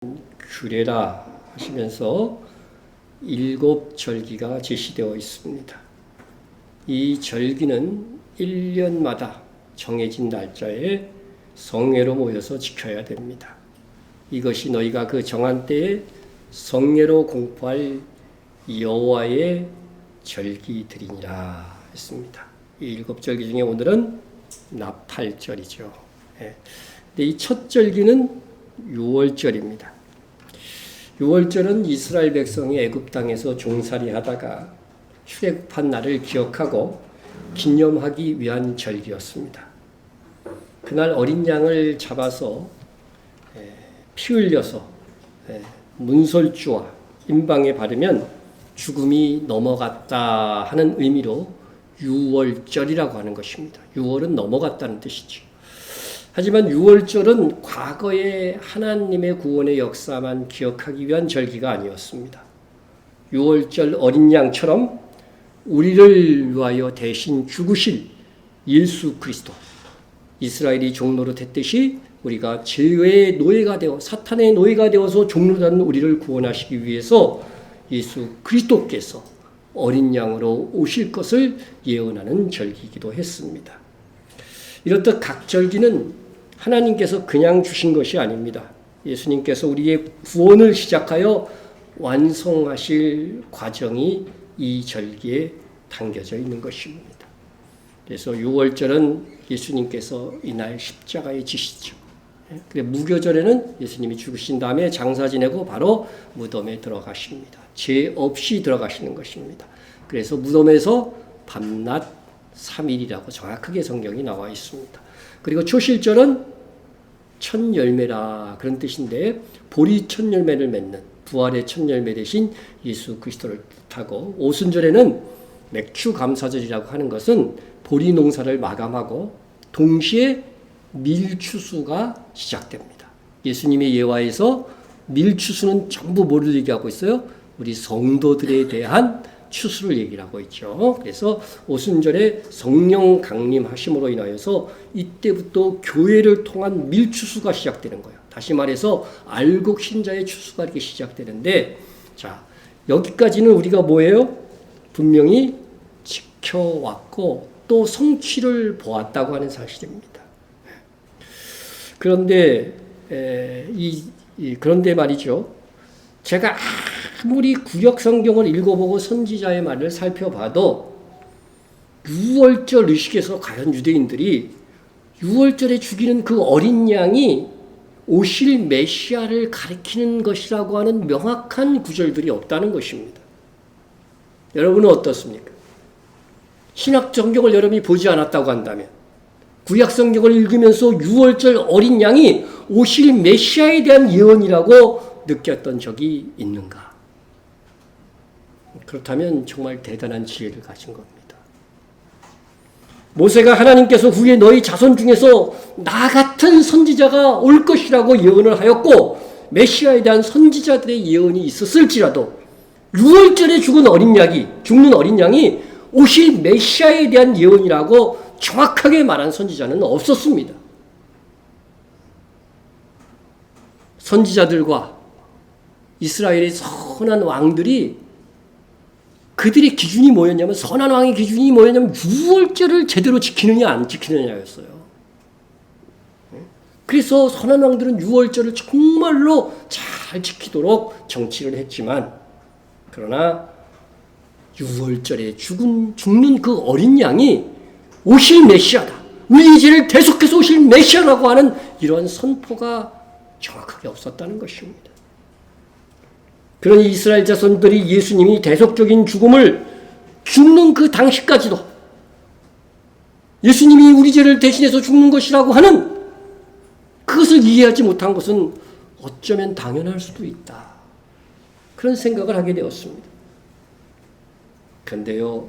규례라 하시면서 7절기가 제시되어 있습니다. 이 절기는 1년마다 정해진 날짜에 성회로 모여서 지켜야 됩니다. 이것이 너희가 그 정한 때에 성회로 공포할 여호와의 절기들이니라 했습니다. 이 7절기 중에 오늘은 나팔절이죠. 근데 이 첫 절기는 6월절입니다. 6월절은 이스라엘 백성이 애굽 땅에서 종살이 하다가 출애굽한 날을 기억하고 기념하기 위한 절기였습니다. 그날 어린 양을 잡아서 피 흘려서 문설주와 임방에 바르면 죽음이 넘어갔다 하는 의미로 6월절이라고 하는 것입니다. 6월은 넘어갔다는 뜻이죠. 하지만 6월절은 과거의 하나님의 구원의 역사만 기억하기 위한 절기가 아니었습니다. 6월절 어린 양처럼 우리를 위하여 대신 죽으실 예수 그리스도, 이스라엘이 종노릇 했듯이 우리가 죄의 노예가 되어 사탄의 노예가 되어서 종노릇하는 우리를 구원하시기 위해서 예수 그리스도께서 어린 양으로 오실 것을 예언하는 절기이기도 했습니다. 이렇듯 각 절기는 하나님께서 그냥 주신 것이 아닙니다. 예수님께서 우리의 구원을 시작하여 완성하실 과정이 이 절기에 담겨져 있는 것입니다. 그래서 6월절은 예수님께서 이날 십자가에 지시죠. 무교절에는 예수님이 죽으신 다음에 장사 지내고 바로 무덤에 들어가십니다. 죄 없이 들어가시는 것입니다. 그래서 무덤에서 밤낮 3일이라고 정확하게 성경이 나와 있습니다. 그리고 초실절은 첫 열매라 그런 뜻인데 볼이 첫 열매를 맺는 부활의 첫 열매 대신 예수 그리스도를 뜻하고, 오순절에는 맥추 감사절이라고 하는 것은 보리 농사를 마감하고 동시에 밀추수가 시작됩니다. 예수님의 예화에서 밀추수는 전부 뭐를 얘기하고 있어요? 우리 성도들에 대한 추수를 얘기를 하고 있죠. 그래서 오순절에 성령 강림하심으로 인하여서 이때부터 교회를 통한 밀추수가 시작되는 거예요. 다시 말해서 알곡 신자의 추수가 이렇게 시작되는데, 자, 여기까지는 우리가 뭐예요? 분명히 지켜왔고 또 성취를 보았다고 하는 사실입니다. 그런데 그런데 말이죠. 제가 아무리 구약 성경을 읽어보고 선지자의 말을 살펴봐도 6월절 의식에서 과연 유대인들이 6월절에 죽이는 그 어린 양이 오실 메시아를 가리키는 것이라고 하는 명확한 구절들이 없다는 것입니다. 여러분은 어떻습니까? 신약 성경을 여러분이 보지 않았다고 한다면, 구약 성경을 읽으면서 6월절 어린 양이 오실 메시아에 대한 예언이라고 느꼈던 적이 있는가? 그렇다면 정말 대단한 지혜를 가진 겁니다. 모세가 하나님께서 후에 너희 자손 중에서 나 같은 선지자가 올 것이라고 예언을 하였고 메시아에 대한 선지자들의 예언이 있었을지라도 6월절에 죽는 어린 양이 오실 메시아에 대한 예언이라고 정확하게 말한 선지자는 없었습니다. 선지자들과 이스라엘의 선한 왕들이 그들의 기준이 뭐였냐면, 선한 왕의 기준이 뭐였냐면 6월절을 제대로 지키느냐 안 지키느냐였어요. 그래서 선한 왕들은 6월절을 정말로 잘 지키도록 정치를 했지만, 그러나 6월절에 죽는 그 어린 양이 오실 메시아다, 우리의 죄를 대속해서 오실 메시아라고 하는 이러한 선포가 정확하게 없었다는 것입니다. 그러니 이스라엘 자손들이 예수님이 대속적인 죽음을 죽는 그 당시까지도 예수님이 우리 죄를 대신해서 죽는 것이라고 하는 그것을 이해하지 못한 것은 어쩌면 당연할 수도 있다, 그런 생각을 하게 되었습니다. 그런데요,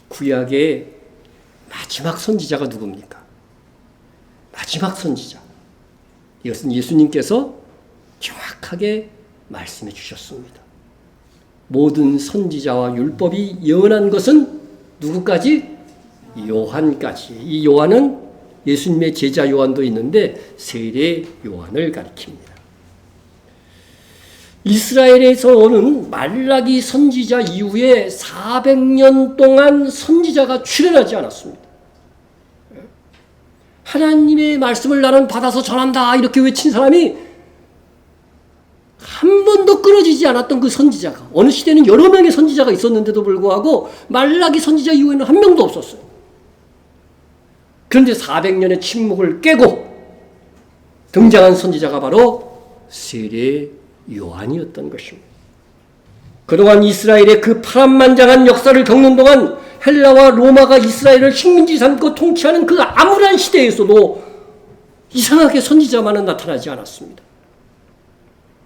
구약의 마지막 선지자가 누굽니까? 마지막 선지자, 이것은 예수님께서 정확하게 말씀해 주셨습니다. 모든 선지자와 율법이 예언한 것은 누구까지? 요한까지. 이 요한은 예수님의 제자 요한도 있는데 세례 요한을 가리킵니다. 이스라엘에서는 말라기 선지자 이후에 400년 동안 선지자가 출현하지 않았습니다. 하나님의 말씀을 나는 받아서 전한다 이렇게 외친 사람이 한 번도 끊어지지 않았던 그 선지자가, 어느 시대는 여러 명의 선지자가 있었는데도 불구하고 말라기 선지자 이후에는 한 명도 없었어요. 그런데 400년의 침묵을 깨고 등장한 선지자가 바로 세례 요한이었던 것입니다. 그동안 이스라엘의 그 파란만장한 역사를 겪는 동안 헬라와 로마가 이스라엘을 식민지 삼고 통치하는 그 암울한 시대에서도 이상하게 선지자만은 나타나지 않았습니다.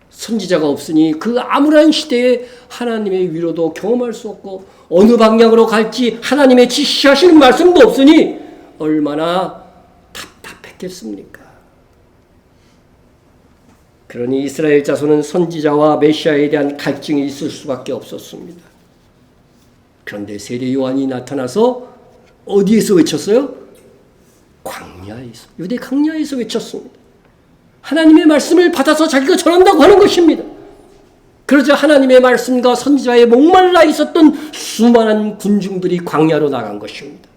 선지자가 없으니 그 암울한 시대에 하나님의 위로도 경험할 수 없고 어느 방향으로 갈지 하나님의 지시하시는 말씀도 없으니 얼마나 답답했겠습니까? 그러니 이스라엘 자손은 선지자와 메시아에 대한 갈증이 있을 수밖에 없었습니다. 그런데 세례 요한이 나타나서 어디에서 외쳤어요? 광야에서, 유대 광야에서 외쳤습니다. 하나님의 말씀을 받아서 자기가 전한다고 하는 것입니다. 그러자 하나님의 말씀과 선지자에 목말라 있었던 수많은 군중들이 광야로 나간 것입니다.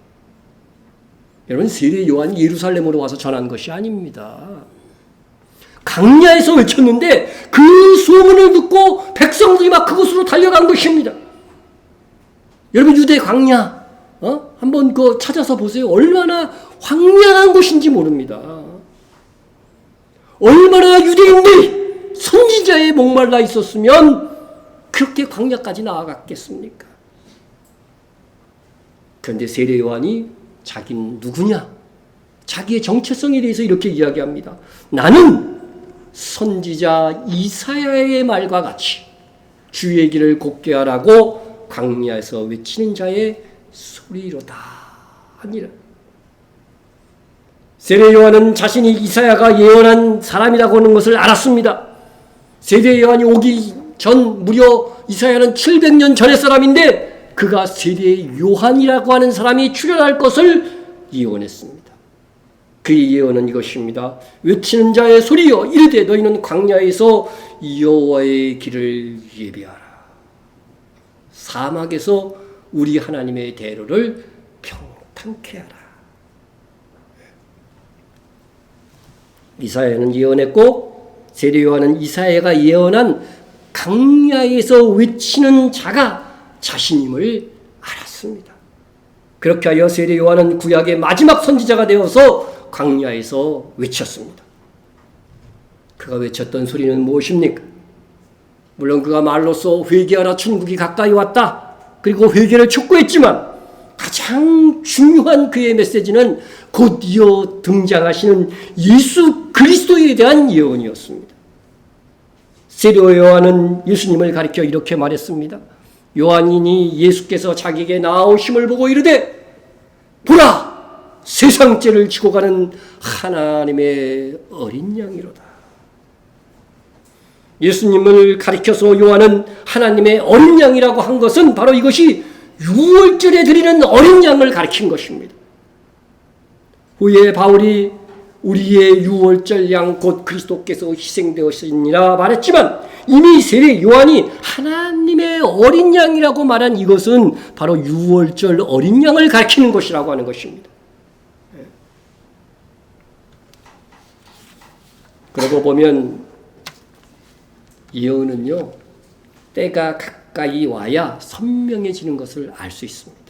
여러분, 세례 요한이 예루살렘으로 와서 전한 것이 아닙니다. 광야에서 외쳤는데 그 소문을 듣고 백성들이 막 그곳으로 달려간 것입니다. 여러분, 유대 광야 한번 찾아서 보세요. 얼마나 황량한 곳인지 모릅니다. 얼마나 유대인들이 선지자에 목말라 있었으면 그렇게 광야까지 나아갔겠습니까? 그런데 세례 요한이 자기는 누구냐? 자기의 정체성에 대해서 이렇게 이야기합니다. 나는 선지자 이사야의 말과 같이 주의 길을 곱게 하라고 광야에서 외치는 자의 소리로다 하니라. 세례 요한은 자신이 이사야가 예언한 사람이라고 하는 것을 알았습니다. 세례 요한이 오기 전 무려 이사야는 700년 전의 사람인데 그가 세례 요한이라고 하는 사람이 출현할 것을 예언했습니다. 그의 예언은 이것입니다. 외치는 자의 소리여 이르되 너희는 광야에서 여호와의 길을 예비하라. 사막에서 우리 하나님의 대로를 평탄케 하라. 이사야는 예언했고 세례 요한은 이사야가 예언한 광야에서 외치는 자가 자신임을 알았습니다. 그렇게 하여 세례 요한은 구약의 마지막 선지자가 되어서 광야에서 외쳤습니다. 그가 외쳤던 소리는 무엇입니까? 물론 그가 말로써 회개하라 천국이 가까이 왔다 그리고 회개를 촉구했지만 가장 중요한 그의 메시지는 곧 이어 등장하시는 예수 그리스도에 대한 예언이었습니다. 세례 요한은 예수님을 가리켜 이렇게 말했습니다. 요한이니 예수께서 자기에게 나오심을 보고 이르되 보라 세상죄를 지고 가는 하나님의 어린 양이로다. 예수님을 가리켜서 요한은 하나님의 어린 양이라고 한 것은 바로 이것이 유월절에 드리는 어린 양을 가리킨 것입니다. 후에 바울이 우리의 유월절 양 곧 그리스도께서 희생되었으니라 말했지만 이미 세례 요한이 하나님의 어린 양이라고 말한 이것은 바로 유월절 어린 양을 가리키는 것이라고 하는 것입니다. 그러고 보면 예언은요, 때가 가까이 와야 선명해지는 것을 알 수 있습니다.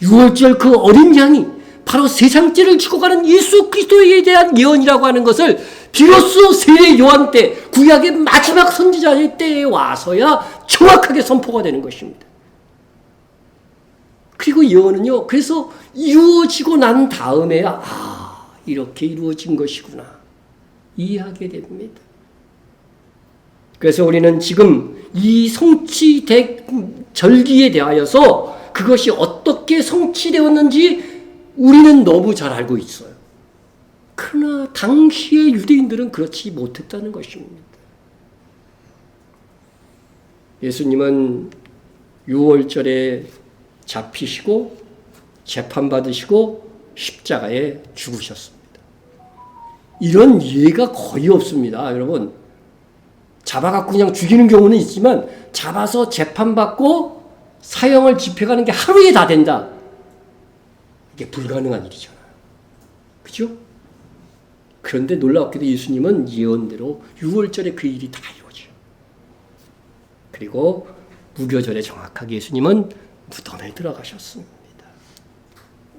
유월절 그 어린 양이 바로 세상죄를 지고 가는 예수 그리스도에 대한 예언이라고 하는 것을 비로소 세례 요한 때, 구약의 마지막 선지자의 때에 와서야 정확하게 선포가 되는 것입니다. 그리고 예언은요, 그래서 이루어지고 난 다음에야 이렇게 이루어진 것이구나 이해하게 됩니다. 그래서 우리는 지금 이 성취 절기에 대하여서 그것이 어떻게 성취되었는지 우리는 너무 잘 알고 있어요. 그러나 당시의 유대인들은 그렇지 못했다는 것입니다. 예수님은 유월절에 잡히시고 재판받으시고 십자가에 죽으셨습니다. 이런 예가 거의 없습니다. 여러분, 잡아갖고 그냥 죽이는 경우는 있지만 잡아서 재판받고 사형을 집행하는 게 하루에 다 된다. 이게 불가능한 일이잖아요. 그죠? 그런데 놀랍게도 예수님은 예언대로 6월절에 그 일이 다 이루어져요. 그리고 무교절에 정확하게 예수님은 무덤에 들어가셨습니다.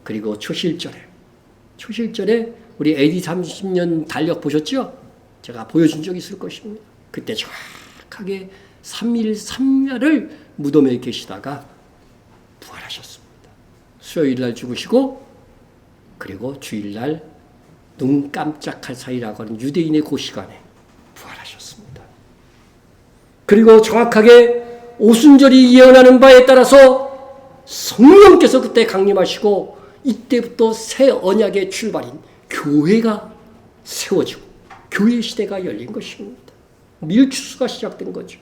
그리고 초실절에 우리 AD 30년 달력 보셨죠? 제가 보여준 적이 있을 것입니다. 그때 정확하게 3일 3야를 무덤에 계시다가 부활하셨습니다. 수요일날 죽으시고 그리고 주일날 눈 깜짝할 사이라고 하는 유대인의 그 시간에 부활하셨습니다. 그리고 정확하게 오순절이 예언하는 바에 따라서 성령께서 그때 강림하시고 이때부터 새 언약의 출발인 교회가 세워지고 교회 시대가 열린 것입니다. 밀추수가 시작된 거죠.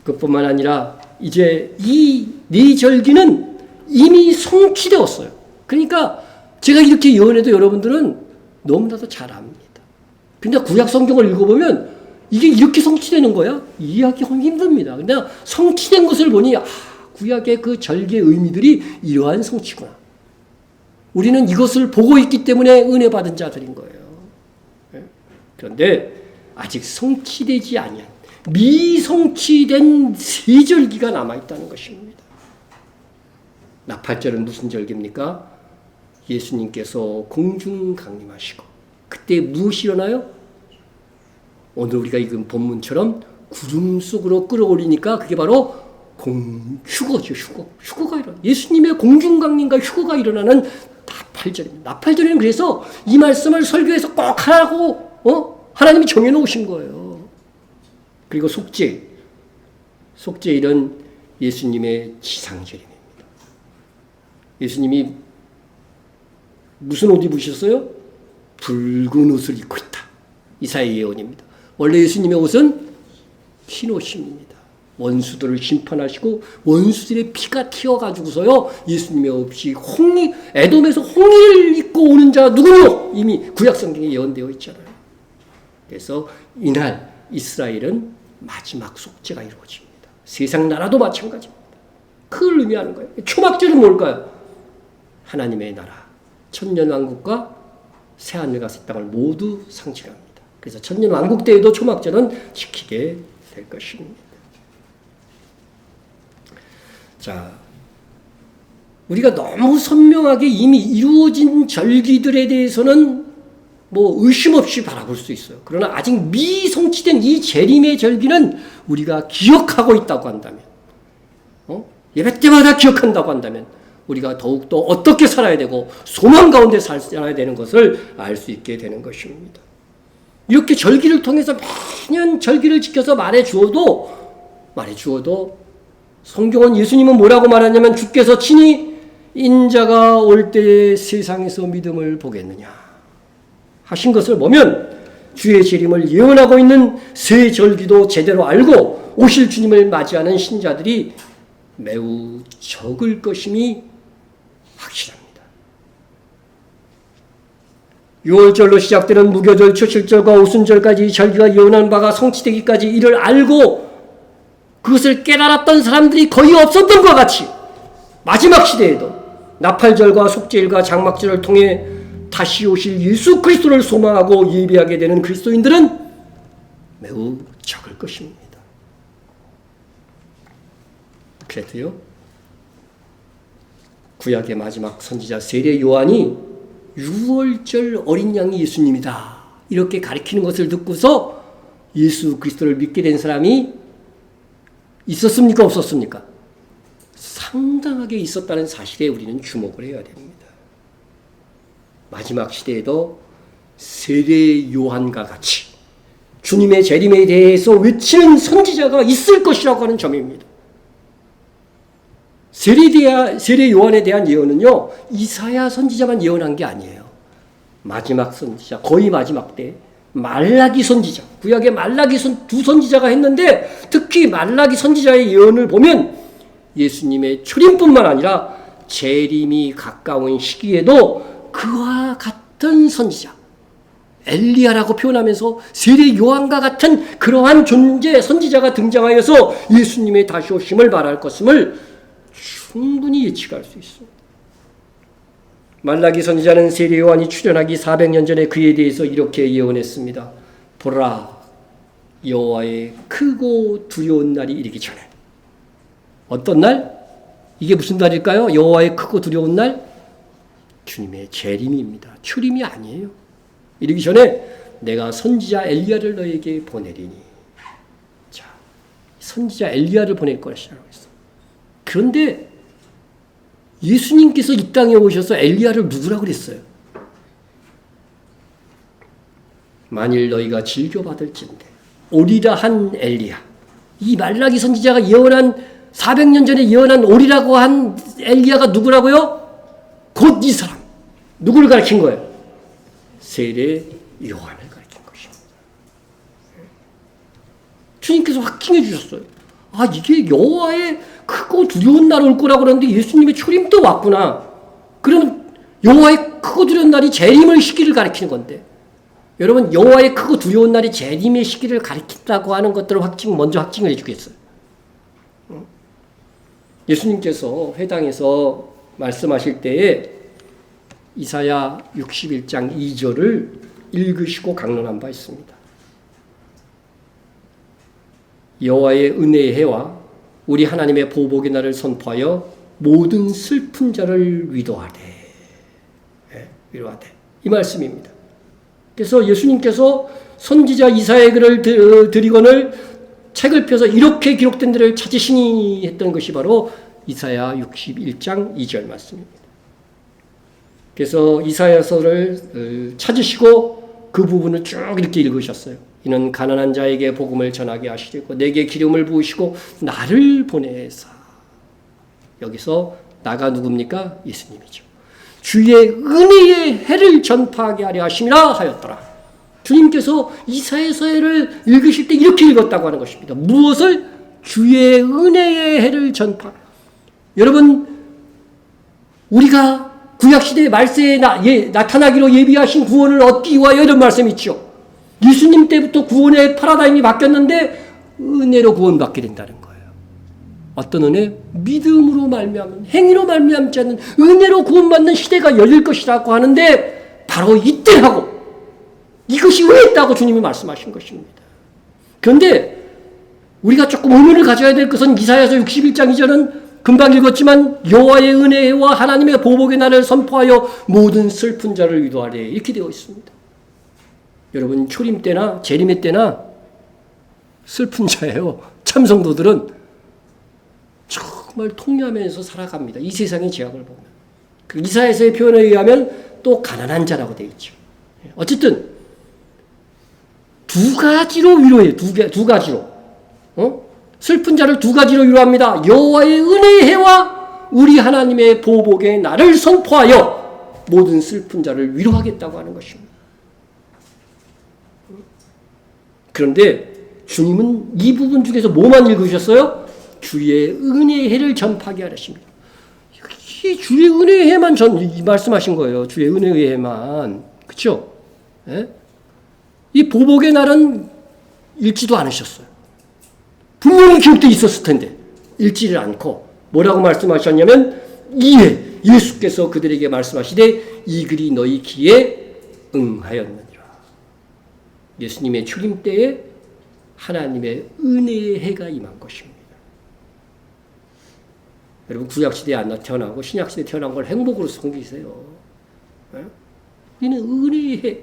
그뿐만 아니라 이제 이 네 절기는 이미 성취되었어요. 그러니까 제가 이렇게 예언해도 여러분들은 너무나도 잘 압니다. 근데 구약 성경을 읽어보면 이게 이렇게 성취되는 거야? 이해하기 힘듭니다. 근데 성취된 것을 보니 구약의 그 절기의 의미들이 이러한 성취구나. 우리는 이것을 보고 있기 때문에 은혜 받은 자들인 거예요. 그런데 아직 성취되지 아니한 미성취된 세 절기가 남아있다는 것입니다. 나팔절은 무슨 절기입니까? 예수님께서 공중 강림하시고 그때 무엇이 일어나요? 오늘 우리가 읽은 본문처럼 구름 속으로 끌어올리니까 그게 바로 휴거죠. 휴거가 일어나. 예수님의 공중 강림과 휴거가 일어나는 나팔절입니다. 나팔절에는 그래서 이 말씀을 설교에서 꼭 하라고 하나님이 정해놓으신 거예요. 그리고 속죄일은 예수님의 지상절입니다. 예수님이 무슨 옷 입으셨어요? 붉은 옷을 입고 있다. 이사야 예언입니다. 원래 예수님의 옷은 흰 옷입니다. 원수들을 심판하시고 원수들의 피가 튀어가지고서요 예수님의 없이 에돔에서 홍해를 입고 오는 자 누구요? 이미 구약성경에 예언되어 있잖아요. 그래서 이날 이스라엘은 마지막 속죄가 이루어집니다. 세상 나라도 마찬가지입니다. 그걸 의미하는 거예요. 초막절은 뭘까요? 하나님의 나라, 천년왕국과 새하늘과 새 땅을 모두 상징합니다. 그래서 천년왕국 때에도 초막절은 지키게 될 것입니다. 자, 우리가 너무 선명하게 이미 이루어진 절기들에 대해서는 의심 없이 바라볼 수 있어요. 그러나 아직 미성취된 이 재림의 절기는 우리가 기억하고 있다고 한다면, 예배 때마다 기억한다고 한다면, 우리가 더욱더 어떻게 살아야 되고 소망 가운데 살아야 되는 것을 알 수 있게 되는 것입니다. 이렇게 절기를 통해서 매년 절기를 지켜서 말해주어도 성경은 예수님은 뭐라고 말하냐면 주께서 친히 인자가 올 때에 세상에서 믿음을 보겠느냐 하신 것을 보면 주의 재림을 예언하고 있는 새 절기도 제대로 알고 오실 주님을 맞이하는 신자들이 매우 적을 것임이 확실합니다. 6월절로 시작되는 무교절, 초실절과 오순절까지 절기가 예언한 바가 성취되기까지 이를 알고 그것을 깨달았던 사람들이 거의 없었던 것 같이 마지막 시대에도 나팔절과 속죄일과 장막절을 통해 다시 오실 예수 그리스도를 소망하고 예배하게 되는 그리스도인들은 매우 적을 것입니다. 그래도요, 구약의 마지막 선지자 세례 요한이 6월절 어린 양이 예수님이다 이렇게 가리키는 것을 듣고서 예수 그리스도를 믿게 된 사람이 있었습니까? 없었습니까? 상당하게 있었다는 사실에 우리는 주목을 해야 됩니다. 마지막 시대에도 세례 요한과 같이 주님의 재림에 대해서 외치는 선지자가 있을 것이라고 하는 점입니다. 세례 요한에 대한 예언은요, 이사야 선지자만 예언한 게 아니에요. 마지막 선지자, 거의 마지막 때 말라기 선지자, 구약의 말라기 두 선지자가 했는데 특히 말라기 선지자의 예언을 보면 예수님의 출임뿐만 아니라 재림이 가까운 시기에도 그와 같은 선지자, 엘리야라고 표현하면서 세례 요한과 같은 그러한 존재 선지자가 등장하여서 예수님의 다시 오심을 말할 것임을 충분히 예측할 수 있습니다. 말라기 선지자는 세례 요한이 출현하기 400년 전에 그에 대해서 이렇게 예언했습니다. 보라, 여호와의 크고 두려운 날이 이르기 전에. 어떤 날? 이게 무슨 날일까요? 여호와의 크고 두려운 날? 주님의 재림입니다. 출임이 아니에요. 이르기 전에 내가 선지자 엘리야를 너에게 보내리니. 자, 선지자 엘리야를 보낼 것이라고 했어. 그런데 예수님께서 이 땅에 오셔서 엘리야를 누구라고 그랬어요? 만일 너희가 즐겨받을진대 오리라 한 엘리야. 이 말라기 선지자가 예언한 400년 전에 예언한 오리라고 한 엘리야가 누구라고요? 곧 이 사람. 누구를 가리킨 거예요? 세례 요한을 가리킨 것입니다. 주님께서 확증해 주셨어요. 아, 이게 여호와의 크고 두려운 날 올 거라고 그러는데 예수님의 초림도 왔구나. 그러면 여호와의 크고 두려운 날이 재림의 시기를 가리키는 건데, 여러분, 여호와의 크고 두려운 날이 재림의 시기를 가리킨다고 하는 것들을 먼저 확증을 해주겠어요. 예수님께서 회당에서 말씀하실 때에 이사야 61장 2절을 읽으시고 강론한 바 있습니다. 여호와의 은혜의 해와 우리 하나님의 보복의 날을 선포하여 모든 슬픈 자를 위로하되. 위로하되. 이 말씀입니다. 그래서 예수님께서 선지자 이사야의 글을 드리거늘 책을 펴서 이렇게 기록된 데를 찾으시니 했던 것이 바로 이사야 61장 2절 말씀입니다. 그래서 이사야서를 찾으시고 그 부분을 쭉 이렇게 읽으셨어요. 이는 가난한 자에게 복음을 전하게 하시려고 내게 기름을 부으시고 나를 보내사. 여기서 나가 누굽니까? 예수님이죠. 주의 은혜의 해를 전파하게 하려 하심이라 하였더라. 주님께서 이사야서를 읽으실 때 이렇게 읽었다고 하는 것입니다. 무엇을? 주의 은혜의 해를 전파. 여러분, 우리가 구약시대의 말세에 나타나기로 예비하신 구원을 얻기 위하여 이런 말씀이 있죠. 예수님 때부터 구원의 파라다임이 바뀌었는데 은혜로 구원받게 된다는 거예요. 어떤 은혜? 믿음으로 말미암은, 행위로 말미암지 않는 은혜로 구원받는 시대가 열릴 것이라고 하는데 바로 이때 하고 이것이 왜 있다고 주님이 말씀하신 것입니다. 그런데 우리가 조금 의문을 가져야 될 것은 이사야서 61장 2절은 금방 읽었지만 여호와의 은혜와 하나님의 보복의 날을 선포하여 모든 슬픈 자를 위로하래 이렇게 되어 있습니다. 여러분, 초림 때나 재림의 때나 슬픈 자예요. 참성도들은 정말 통념하면서 살아갑니다. 이 세상의 죄악을 보면. 그 이사야서의 표현에 의하면 또 가난한 자라고 되어 있죠. 어쨌든 두 가지로 위로해요. 두 가지로. 슬픈 자를 두 가지로 위로합니다. 여호와의 은혜의 해와 우리 하나님의 보복의 날을 선포하여 모든 슬픈 자를 위로하겠다고 하는 것입니다. 그런데 주님은 이 부분 중에서 뭐만 읽으셨어요? 주의 은혜의 해를 전파하게 하십니다. 이 주의 은혜의 해만 말씀하신 거예요. 주의 은혜의 해만. 그렇죠? 이 보복의 날은 읽지도 않으셨어요. 분명히 기록되어 있었을 텐데 읽지를 않고 뭐라고 말씀하셨냐면 이에 예수께서 그들에게 말씀하시되 이 글이 너희 귀에 응하였느니라. 예수님의 출임 때에 하나님의 은혜의 해가 임한 것입니다. 여러분, 구약시대에 안 태어나고 신약시대에 태어난 걸 행복으로 섬기세요. 이는 은혜의 해.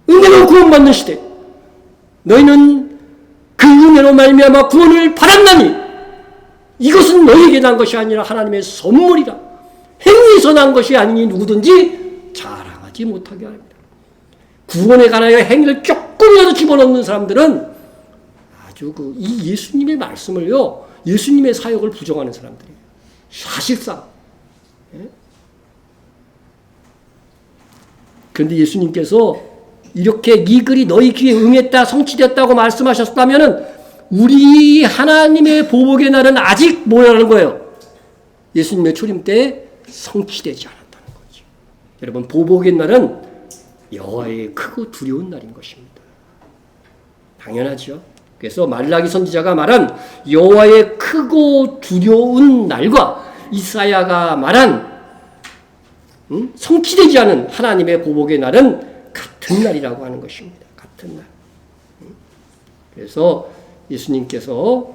은혜로 구원받는 시대. 너희는 그 은혜로 말미암아 구원을 받았나니 이것은 너희에게 난 것이 아니라 하나님의 선물이라. 행위에서 난 것이 아니니 누구든지 자랑하지 못하게 합니다. 구원에 관하여 행위를 조금이라도 집어넣는 사람들은 아주 이 예수님의 말씀을요, 예수님의 사역을 부정하는 사람들이에요. 사실상. 그런데 예수님께서 이렇게 이 글이 너희 귀에 응했다, 성취되었다고 말씀하셨다면 우리 하나님의 보복의 날은 아직 뭐라는 거예요? 예수님의 초림 때 성취되지 않았다는 거죠. 여러분, 보복의 날은 여호와의 크고 두려운 날인 것입니다. 당연하죠. 그래서 말라기 선지자가 말한 여호와의 크고 두려운 날과 이사야가 말한 성취되지 않은 하나님의 보복의 날은 같은 날이라고 하는 것입니다. 같은 날. 그래서 예수님께서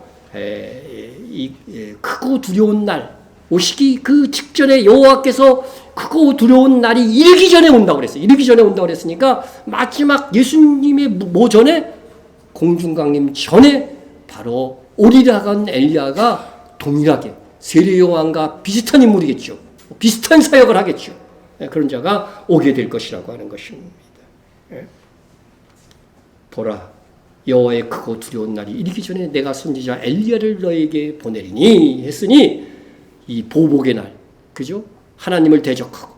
크고 두려운 날 오시기 그 직전에 여호와께서 크고 두려운 날이 이르기 전에 온다고 그랬어요. 이르기 전에 온다고 그랬으니까 마지막 예수님의 모전에 공중강림 전에 바로 오리라 간 엘리야가 동일하게 세례 요한과 비슷한 인물이겠죠. 비슷한 사역을 하겠죠. 그런 자가 오게 될 것이라고 하는 것입니다. 보라, 여호와의 크고 두려운 날이 이르기 전에 내가 선지자 엘리야를 너에게 보내리니 했으니 이 보복의 날, 그죠? 하나님을 대적하고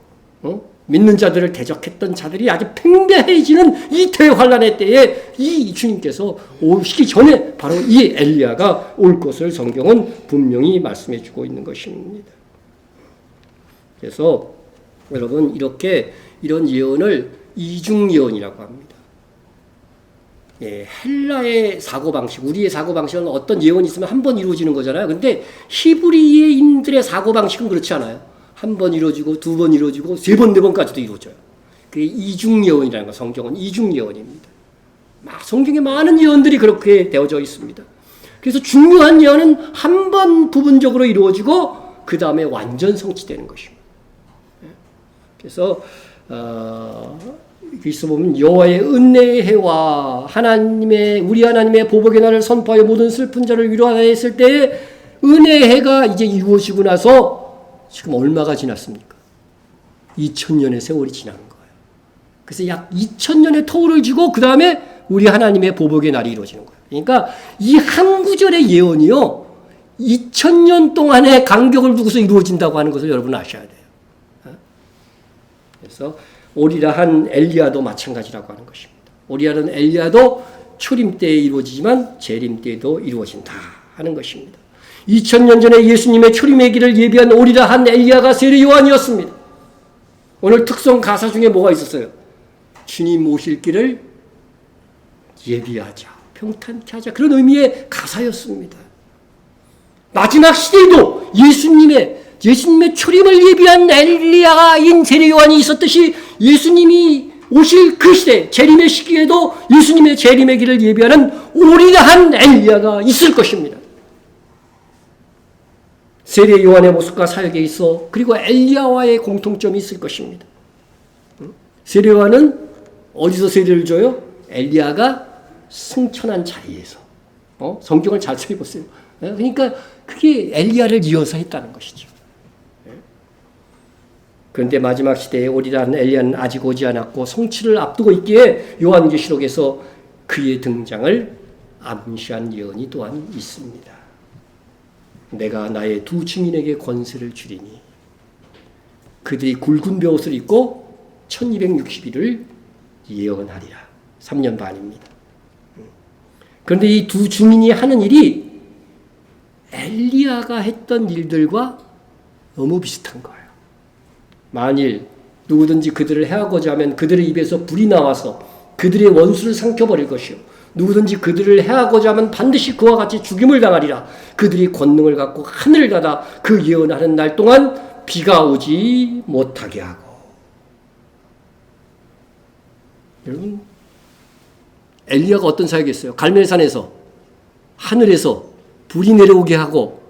믿는 자들을 대적했던 자들이 아주 팽배해지는 이 대환란의 때에 이 주님께서 오시기 전에 바로 이 엘리야가 올 것을 성경은 분명히 말씀해 주고 있는 것입니다. 그래서 여러분 이런 예언을 이중 예언이라고 합니다. 헬라의 사고방식, 우리의 사고방식은 어떤 예언이 있으면 한 번 이루어지는 거잖아요. 근데 히브리인들의 사고방식은 그렇지 않아요. 한 번 이루어지고, 두 번 이루어지고, 세 번, 네 번까지도 이루어져요. 그게 이중 예언이라는 거, 성경은 이중 예언입니다. 성경에 많은 예언들이 그렇게 되어져 있습니다. 그래서 중요한 예언은 한 번 부분적으로 이루어지고, 그 다음에 완전 성취되는 것입니다. 그래서, 여기서 보면 여호와의 은혜의 해와 우리 하나님의 보복의 날을 선포하여 모든 슬픈 자를 위로하라 했을 때에 은혜의 해가 이제 이루어지고 나서 지금 얼마가 지났습니까? 2000년의 세월이 지난 거예요. 그래서 약 2000년의 터울을 지고 그 다음에 우리 하나님의 보복의 날이 이루어지는 거예요. 그러니까 이 한 구절의 예언이요 2000년 동안의 간격을 두고서 이루어진다고 하는 것을 여러분 아셔야 돼요. 그래서 오리라 한 엘리야도 마찬가지라고 하는 것입니다. 오리라는 엘리야도 초림 때에 이루어지지만 재림 때에도 이루어진다 하는 것입니다. 2000년 전에 예수님의 초림의 길을 예비한 오리라 한 엘리야가 세례 요한이었습니다. 오늘 특송 가사 중에 뭐가 있었어요? 주님 오실 길을 예비하자, 평탄케 하자, 그런 의미의 가사였습니다. 마지막 시대에도 예수님의 초림을 예비한 엘리야인 세례 요한이 있었듯이 예수님이 오실 그 시대, 재림의 시기에도 예수님의 재림의 길을 예비하는 오리라 한 엘리야가 있을 것입니다. 세례 요한의 모습과 사역에 있어 그리고 엘리야와의 공통점이 있을 것입니다. 세례 요한은 어디서 세례를 줘요? 엘리야가 승천한 자리에서. 성경을 잘 살펴보세요. 그러니까 그게 엘리야를 이어서 했다는 것이죠. 그런데 마지막 시대에 오리라 한 엘리야는 아직 오지 않았고 성취를 앞두고 있기에 요한계시록에서 그의 등장을 암시한 예언이 또한 있습니다. 내가 나의 두 증인에게 권세를 주리니 그들이 굵은 벼옷을 입고 1260일을 예언하리라. 3년 반입니다. 그런데 이 두 증인이 하는 일이 엘리야가 했던 일들과 너무 비슷한 거예요. 만일 누구든지 그들을 해하고자 하면 그들의 입에서 불이 나와서 그들의 원수를 삼켜버릴 것이요 누구든지 그들을 해하고자 하면 반드시 그와 같이 죽임을 당하리라. 그들이 권능을 갖고 하늘을 닫아 그 예언하는 날 동안 비가 오지 못하게 하고. 여러분, 엘리야가 어떤 사역이었어요? 갈멜산에서 하늘에서 불이 내려오게 하고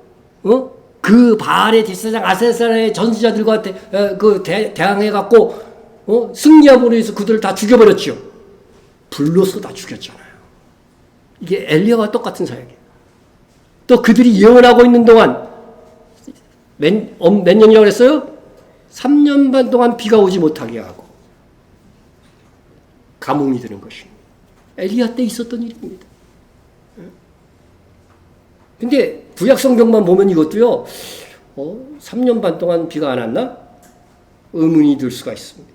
그 바알의 대제사장 아세사의 전지자들과 대항해갖고 승리함으로 해서 그들을 다 죽여버렸죠. 불로서 다 죽였잖아요. 이게 엘리야와 똑같은 사역이에요. 또 그들이 예언하고 있는 동안 몇 년이라고 그랬어요? 3년 반 동안 비가 오지 못하게 하고 가뭄이 드는 것입니다. 엘리야 때 있었던 일입니다. 근데 구약성경만 보면 이것도요, 3년 반 동안 비가 안 왔나? 의문이 들 수가 있습니다.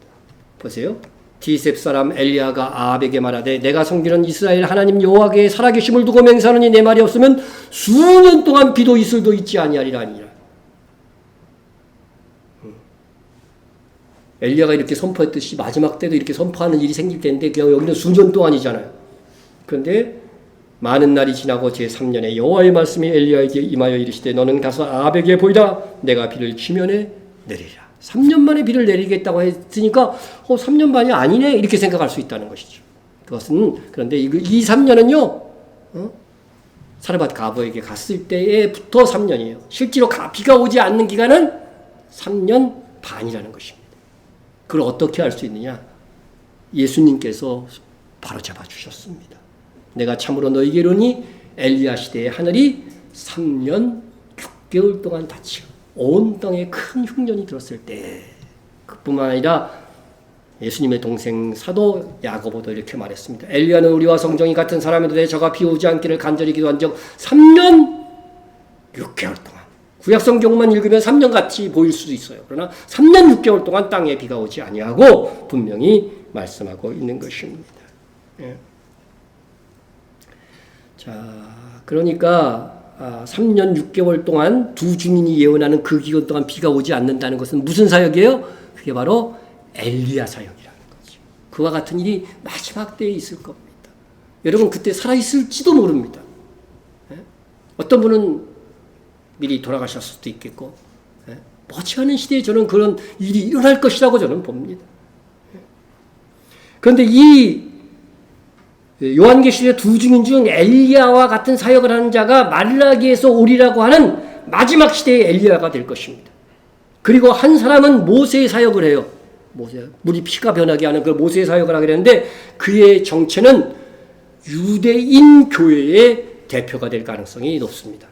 보세요. 디셉 사람 엘리야가 아합에게 말하되 내가 섬기는 이스라엘 하나님 여호와의 살아계심을 두고 맹세하느니 내 말이 없으면 수년 동안 비도 이슬도 있지 아니하리라. 엘리야가 이렇게 선포했듯이 마지막 때도 이렇게 선포하는 일이 생길 텐데 그냥 여기는 수년 동안이잖아요. 그런데 많은 날이 지나고 제3년에 여호와의 말씀이 엘리야에게 임하여 이르시되 너는 가서 아합에게 보이라. 내가 비를 지면에 내리라. 3년 만에 비를 내리겠다고 했으니까 3년 반이 아니네 이렇게 생각할 수 있다는 것이죠. 그런데 이 3년은요 사르밧 가브에게 갔을 때부터 3년이에요. 실제로 비가 오지 않는 기간은 3년 반이라는 것입니다. 그걸 어떻게 알 수 있느냐? 예수님께서 바로잡아 주셨습니다. 내가 참으로 너희에게 이르노니 엘리야 시대의 하늘이 3년 6개월 동안 닫히고 온 땅에 큰 흉년이 들었을 때, 그뿐만 아니라 예수님의 동생 사도 야고보도 이렇게 말했습니다. 엘리야는 우리와 성정이 같은 사람인데 저가 비 오지 않기를 간절히 기도한 적 3년 6개월 동안. 구약성경만 읽으면 3년 같이 보일 수도 있어요. 그러나 3년 6개월 동안 땅에 비가 오지 아니하고 분명히 말씀하고 있는 것입니다. 예. 자, 그러니까 3년 6개월 동안 두 증인이 예언하는 그 기간 동안 비가 오지 않는다는 것은 무슨 사역이에요? 그게 바로 엘리야 사역이라는 거죠. 그와 같은 일이 마지막 때에 있을 겁니다. 여러분 그때 살아있을지도 모릅니다. 어떤 분은 미리 돌아가셨을 수도 있겠고, 머지않은 시대에 저는 그런 일이 일어날 것이라고 저는 봅니다. 그런데 이 요한계시록의 두 증인 중 엘리야와 같은 사역을 하는 자가 말라기에서 오리라고 하는 마지막 시대의 엘리야가 될 것입니다. 그리고 한 사람은 모세의 사역을 해요. 물이 피가 변하게 하는 그 모세의 사역을 하게 되는데 그의 정체는 유대인 교회의 대표가 될 가능성이 높습니다.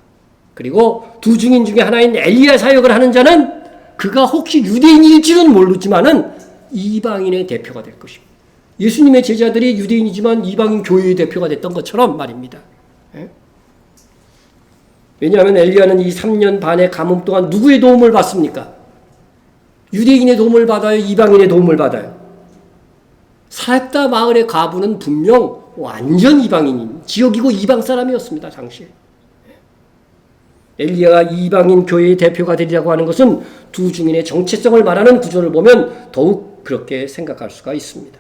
그리고 두 증인 중에 하나인 엘리야 사역을 하는 자는 그가 혹시 유대인일지는 모르지만은 이방인의 대표가 될 것입니다. 예수님의 제자들이 유대인이지만 이방인 교회의 대표가 됐던 것처럼 말입니다. 왜냐하면 엘리야는 이 3년 반의 가뭄 동안 누구의 도움을 받습니까? 유대인의 도움을 받아요? 이방인의 도움을 받아요? 사렙다 마을의 과부는 분명 완전 이방인인 지역이고 이방 사람이었습니다. 당시에. 엘리야가 이방인 교회의 대표가 되리라고 하는 것은 두 증인의 정체성을 말하는 구조를 보면 더욱 그렇게 생각할 수가 있습니다.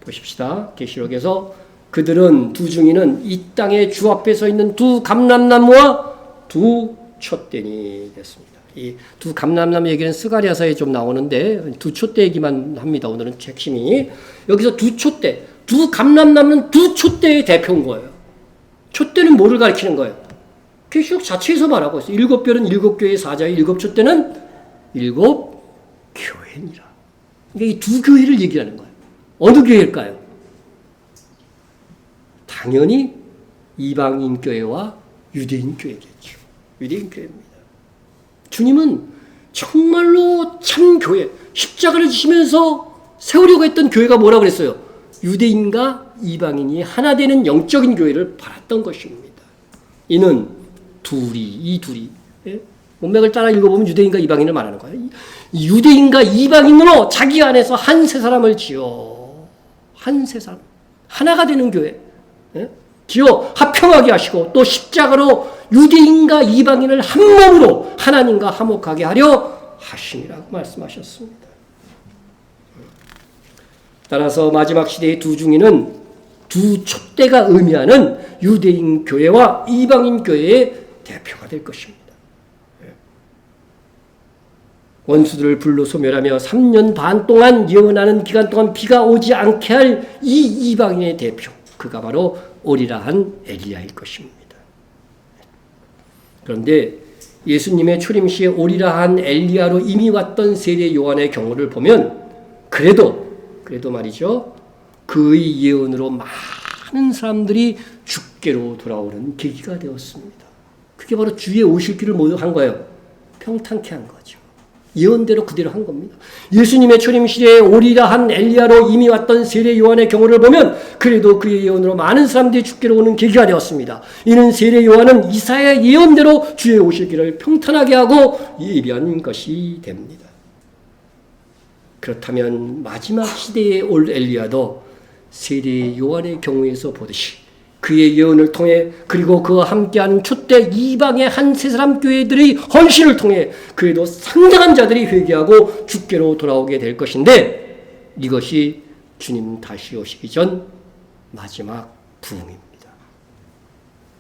보십시다. 계시록에서 그들은 두 증인은 이 땅에 주 앞에 서 있는 두 감람나무와 두 촛대니 됐습니다. 이 두 감람나무 얘기는 스가랴서에 좀 나오는데 두 촛대 얘기만 합니다. 오늘은 핵심이 여기서 두 촛대, 두 감람나무는 두 촛대의 대표인 거예요. 촛대는 뭐를 가리키는 거예요? 계시록 자체에서 말하고 있어요. 7별은 7교회의 사자의 7촛대는 7교회니라. 그러니까 이 두 교회를 얘기하는 거예요. 어느 교회일까요? 당연히 이방인 교회와 유대인 교회겠죠. 유대인 교회입니다. 주님은 정말로 참 교회, 십자가를 지시면서 세우려고 했던 교회가 뭐라고 그랬어요? 유대인과 이방인이 하나 되는 영적인 교회를 바랐던 것입니다. 이는 이 둘이 문맥을 따라 읽어보면 유대인과 이방인을 말하는 거예요. 유대인과 이방인으로 자기 안에서 한 세 사람을 지어 한 세 사람 하나가 되는 교회 지어 합평하게 하시고 또 십자가로 유대인과 이방인을 한 몸으로 하나님과 화목하게 하려 하심이라고 말씀하셨습니다. 따라서 마지막 시대의 두 증인은 두 촛대가 의미하는 유대인 교회와 이방인 교회의 대표가 될 것입니다. 원수들을 불로 소멸하며 3년 반 동안 예언하는 기간 동안 비가 오지 않게 할 이 이방인의 대표, 그가 바로 오리라 한 엘리야일 것입니다. 그런데 예수님의 초림 시에 오리라 한 엘리야로 이미 왔던 세례 요한의 경우를 보면 그래도 말이죠. 그의 예언으로 많은 사람들이 주께로 돌아오는 계기가 되었습니다. 그게 바로 주의 오실 길을 모두 한 거예요. 평탄케 한 거죠. 예언대로 그대로 한 겁니다. 예수님의 초림 시대에 오리라 한 엘리야로 이미 왔던 세례 요한의 경우를 보면 그래도 그의 예언으로 많은 사람들이 주께로 오는 계기가 되었습니다. 이는 세례 요한은 이사야의 예언대로 주의 오실 길을 평탄하게 하고 예비한 것이 됩니다. 그렇다면 마지막 시대에 올 엘리야도 세례 요한의 경우에서 보듯이 그의 예언을 통해 그리고 그와 함께하는 촛대 이방의 한 세 사람 교회들의 헌신을 통해 그에도 상당한 자들이 회개하고 주께로 돌아오게 될 것인데 이것이 주님 다시 오시기 전 마지막 부흥입니다.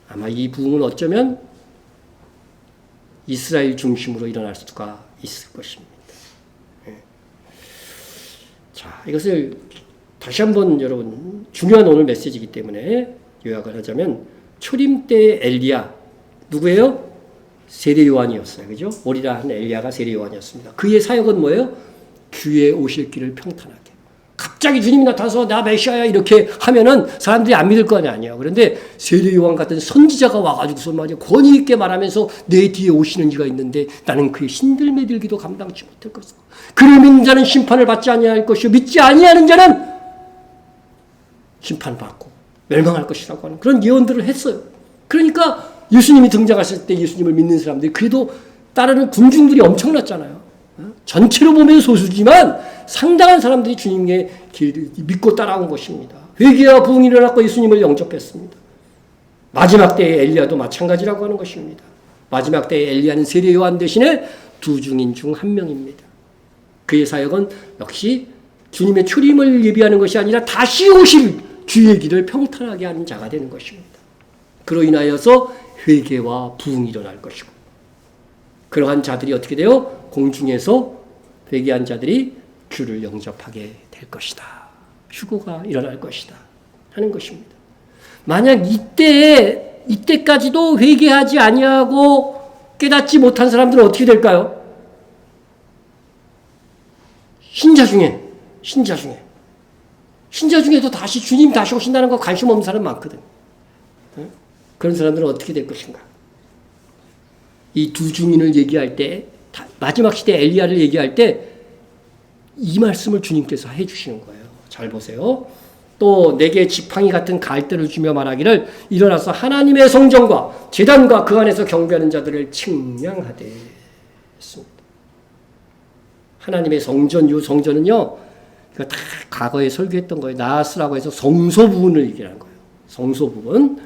아마 이 부흥은 어쩌면 이스라엘 중심으로 일어날 수가 있을 것입니다. 자, 이것을 다시 한번 여러분 중요한 오늘 메시지이기 때문에 요약을 하자면 초림 때의 엘리야 누구예요? 세례 요한이었어요. 그죠? 오리라 한 엘리야가 세례 요한이었습니다. 그의 사역은 뭐예요? 주의 오실 길을 평탄하게. 갑자기 주님이 나타나서 나 메시아야 이렇게 하면은 사람들이 안 믿을 거 아니에요. 그런데 세례 요한 같은 선지자가 와가지고서 말이야 권위 있게 말하면서 내 뒤에 오시는 이가 있는데 나는 그의 신들매들기도 감당치 못할 것이다. 그를 믿는 자는 심판을 받지 아니할 것이요 믿지 아니하는 자는 심판받고 멸망할 것이라고 하는 그런 예언들을 했어요. 그러니까 예수님이 등장하실 때 예수님을 믿는 사람들이 그래도 따르는 군중들이 엄청났잖아요. 전체로 보면 소수지만 상당한 사람들이 주님의 길을 믿고 따라온 것입니다. 회개와 부흥이 일어났고 예수님을 영접했습니다. 마지막 때의 엘리야도 마찬가지라고 하는 것입니다. 마지막 때의 엘리야는 세례 요한 대신에 두 증인 중 한 명입니다. 그의 사역은 역시 주님의 출임을 예비하는 것이 아니라 다시 오실 주의 길을 평탄하게 하는 자가 되는 것입니다. 그로 인하여서 회개와 부흥이 일어날 것이고 그러한 자들이 어떻게 돼요? 공중에서 회개한 자들이 주를 영접하게 될 것이다. 휴거가 일어날 것이다. 하는 것입니다. 만약 이때까지도 회개하지 아니하고 깨닫지 못한 사람들은 어떻게 될까요? 신자 중에도 다시 주님 다시 오신다는 거 관심 없는 사람 많거든. 그런 사람들은 어떻게 될 것인가? 이 두 증인을 얘기할 때 마지막 시대 엘리야를 얘기할 때 이 말씀을 주님께서 해주시는 거예요. 잘 보세요. 또 내게 지팡이 같은 갈대를 주며 말하기를 일어나서 하나님의 성전과 제단과 그 안에서 경배하는 자들을 측량하되 했습니다. 하나님의 성전, 이 성전은요, 이거 다 과거에 설교했던 거예요. 나아스라고 해서 성소 부분을 얘기하는 거예요. 성소 부분.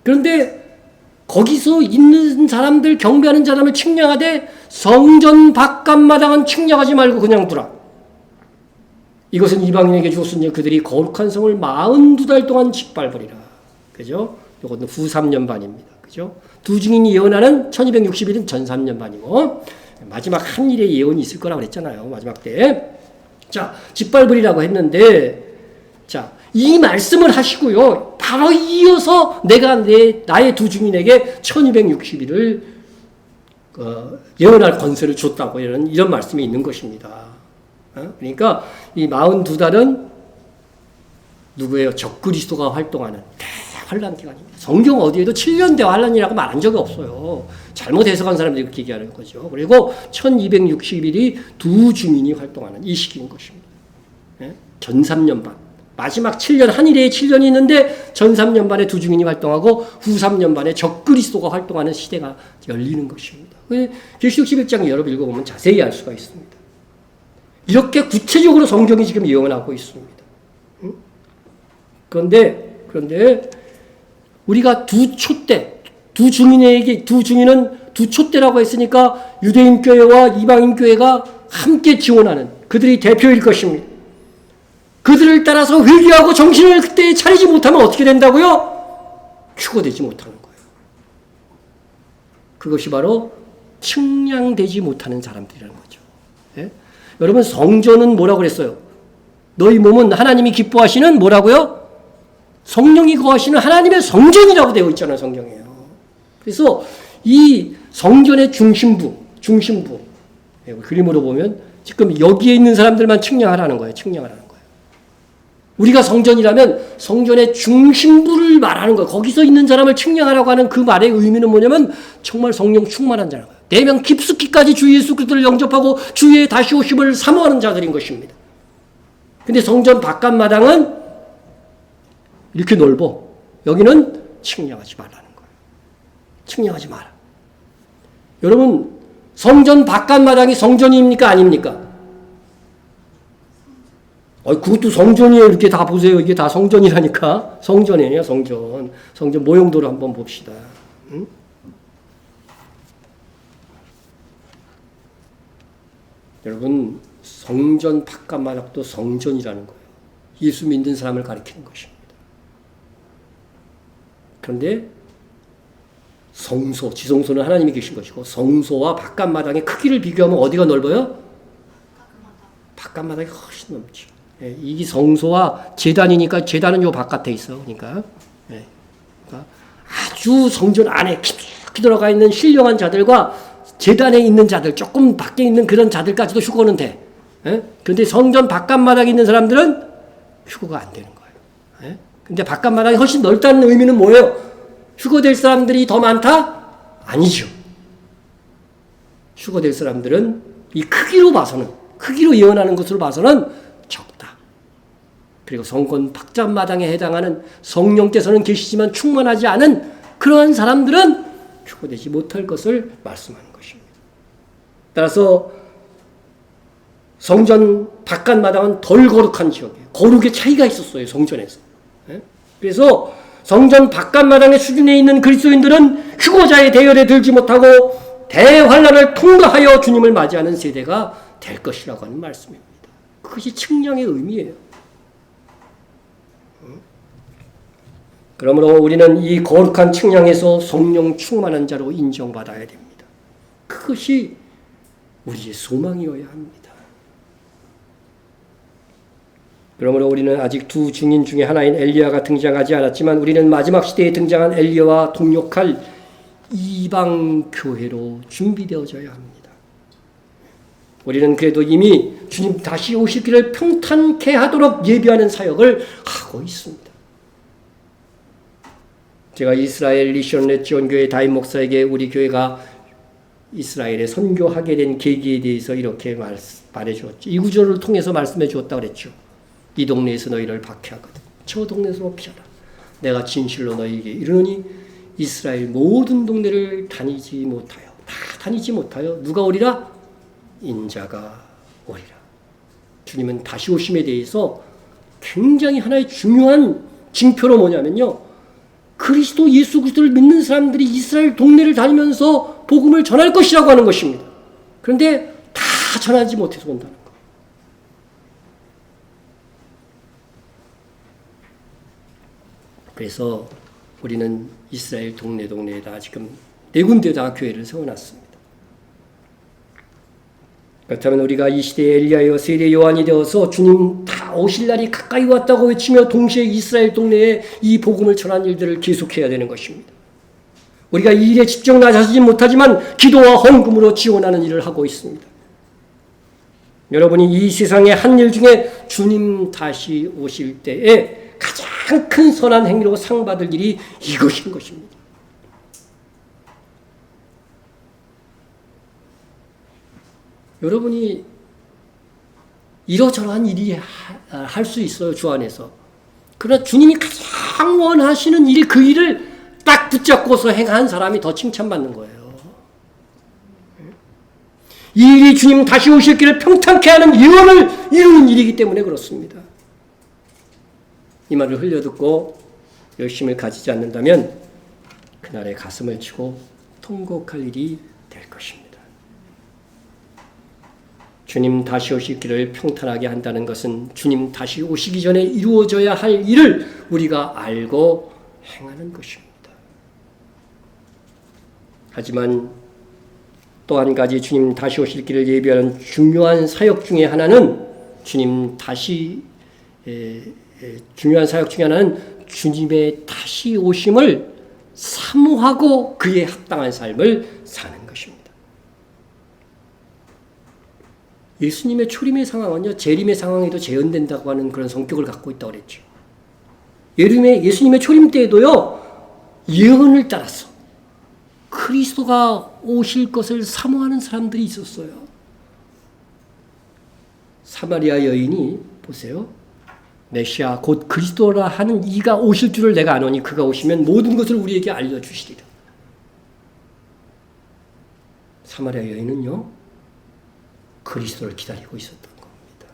그런데 거기서 있는 사람들, 경배하는 사람을 측량하되 성전 바깥마당은 측량하지 말고 그냥 두라. 이것은 이방인에게 주었으니 그들이 거룩한 성을 42달 동안 짓밟으리라. 그죠? 이것은 후 3년 반입니다. 그죠? 두 증인이 예언하는 1260일은 전 3년 반이고 마지막 한 일의 예언이 있을 거라고 그랬잖아요. 마지막 때. 자, 짓밟으리라고 했는데 자, 이 말씀을 하시고요. 바로 이어서 내가 나의 두 증인에게 1260일을 예언할 권세를 줬다고 이런 말씀이 있는 것입니다. 그러니까 이 42달은 누구예요? 적그리스도가 활동하는 대환란 기간입니다. 성경 어디에도 7년 대환란이라고 말한 적이 없어요. 잘못 해석한 사람들이 그렇게 얘기하는 거죠. 그리고 1260일이 두 증인이 활동하는 이 시기인 것입니다. 전 3년 반. 마지막 7년, 한 일에 7년이 있는데 전 3년 반에 두 증인이 활동하고 후 3년 반에 적그리스도가 활동하는 시대가 열리는 것입니다. 계시록 11장 여러분 읽어보면 자세히 알 수가 있습니다. 이렇게 구체적으로 성경이 지금 예언하고 있습니다. 그런데 우리가 두 증인은 두 촛대라고 했으니까 유대인 교회와 이방인 교회가 함께 지원하는 그들이 대표일 것입니다. 그들을 따라서 회개하고 정신을 그때 차리지 못하면 어떻게 된다고요? 휴거되지 못하는 거예요. 그것이 바로 측량되지 못하는 사람들이라는 거죠. 예? 여러분 성전은 뭐라고 그랬어요? 너희 몸은 하나님이 기뻐하시는 뭐라고요? 성령이 거하시는 하나님의 성전이라고 되어 있잖아요. 성경에요. 그래서 이 성전의 중심부 그림으로 보면 지금 여기에 있는 사람들만 측량하라는 거예요. 측량하라는 거예요. 우리가 성전이라면 성전의 중심부를 말하는 거예요. 거기서 있는 사람을 측량하라고 하는 그 말의 의미는 뭐냐면 정말 성령 충만한 자라는 거예요. 내면 깊숙이까지 주 예수 그리스도를 영접하고 주의 다시 오심을 사모하는 자들인 것입니다. 근데 성전 바깥마당은 이렇게 넓어. 여기는 측량하지 말라는 거예요. 측량하지 마라. 여러분 성전 바깥마당이 성전입니까? 아닙니까? 그것도 성전이에요. 이렇게 다 보세요. 이게 다 성전이라니까. 성전이에요, 성전. 성전 모형도를 한번 봅시다. 응? 여러분, 성전 바깥마당도 성전이라는 거예요. 예수 믿는 사람을 가리키는 것입니다. 그런데 성소, 지성소는 하나님이 계신 것이고 성소와 바깥마당의 크기를 비교하면 어디가 넓어요? 바깥마당이 훨씬 넓죠. 예, 이 성소와 제단이니까 제단은 요 바깥에 있어. 그러니까 아주 성전 안에 깊이 들어가 있는 신령한 자들과 제단에 있는 자들, 조금 밖에 있는 그런 자들까지도 휴거는 돼. 그런데 성전 바깥마당에 있는 사람들은 휴거가 안 되는 거예요. 근데 바깥마당이 훨씬 넓다는 의미는 뭐예요? 휴거될 사람들이 더 많다? 아니죠. 휴거될 사람들은 이 크기로 봐서는, 크기로 예언하는 것으로 봐서는 적다. 그리고 성전 바깥마당에 해당하는 성령께서는 계시지만 충만하지 않은 그러한 사람들은 휴거되지 못할 것을 말씀하는 것입니다. 따라서 성전 바깥마당은 덜 거룩한 지역이에요. 거룩의 차이가 있었어요, 성전에서. 그래서 성전 바깥마당의 수준에 있는 그리스도인들은 휴거자의 대열에 들지 못하고 대환란을 통과하여 주님을 맞이하는 세대가 될 것이라고 하는 말씀입니다. 그것이 측량의 의미예요. 그러므로 우리는 이 거룩한 측량에서 성령 충만한 자로 인정받아야 됩니다. 그것이 우리의 소망이어야 합니다. 그러므로 우리는 아직 두 증인 중에 하나인 엘리야가 등장하지 않았지만 우리는 마지막 시대에 등장한 엘리야와 동역할 이방 교회로 준비되어져야 합니다. 우리는 그래도 이미 주님 다시 오실 길을 평탄케 하도록 예비하는 사역을 하고 있습니다. 제가 이스라엘 리션넷 지원교회 담임 목사에게 우리 교회가 이스라엘에 선교하게 된 계기에 대해서 이렇게 말해주었죠. 이 구절을 통해서 말씀해 주었다고 그랬죠. 이 동네에서 너희를 박해하거든 저 동네에서 피하라. 내가 진실로 너희에게 이르노니 이스라엘 모든 동네를 다니지 못하여 누가 오리라? 인자가 오리라. 주님은 다시 오심에 대해서 굉장히 하나의 중요한 징표로 뭐냐면요, 그리스도 예수 그리스도를 믿는 사람들이 이스라엘 동네를 다니면서 복음을 전할 것이라고 하는 것입니다. 그런데 다 전하지 못해서 온다는 거예요. 그래서 우리는 이스라엘 동네에다 지금 4군데다가 교회를 세워놨습니다. 그렇다면 우리가 이 시대의 엘리야여 세례 요한이 되어서 주님 다 오실 날이 가까이 왔다고 외치며 동시에 이스라엘 동네에 이 복음을 전한 일들을 계속해야 되는 것입니다. 우리가 이 일에 직접 나서지 못하지만 기도와 헌금으로 지원하는 일을 하고 있습니다. 여러분이 이 세상의 한 일 중에 주님 다시 오실 때에 가장 큰 선한 행위로 상 받을 일이 이것인 것입니다. 여러분이 이러저러한 일이 할 수 있어요, 주 안에서. 그러나 주님이 가장 원하시는 일, 그 일을 딱 붙잡고서 행한 사람이 더 칭찬받는 거예요. 이 일이 주님 다시 오실 길을 평탄케 하는 예언을 이루는 일이기 때문에 그렇습니다. 이 말을 흘려듣고 열심을 가지지 않는다면 그날에 가슴을 치고 통곡할 일이 될 것입니다. 주님 다시 오실 길을 평탄하게 한다는 것은 주님 다시 오시기 전에 이루어져야 할 일을 우리가 알고 행하는 것입니다. 하지만 또 한 가지 주님 다시 오실 길을 예비하는 중요한 사역 중에 하나는 중요한 사역 중에 하나는 주님의 다시 오심을 사모하고 그에 합당한 삶을 사는 것입니다. 예수님의 초림의 상황은요, 재림의 상황에도 재현된다고 하는 그런 성격을 갖고 있다고 그랬죠. 예수님의 초림 때에도요, 예언을 따라서 그리스도가 오실 것을 사모하는 사람들이 있었어요. 사마리아 여인이 보세요. 메시아 곧 그리스도라 하는 이가 오실 줄을 내가 아노니 그가 오시면 모든 것을 우리에게 알려주시리라. 사마리아 여인은요, 그리스도를 기다리고 있었던 겁니다.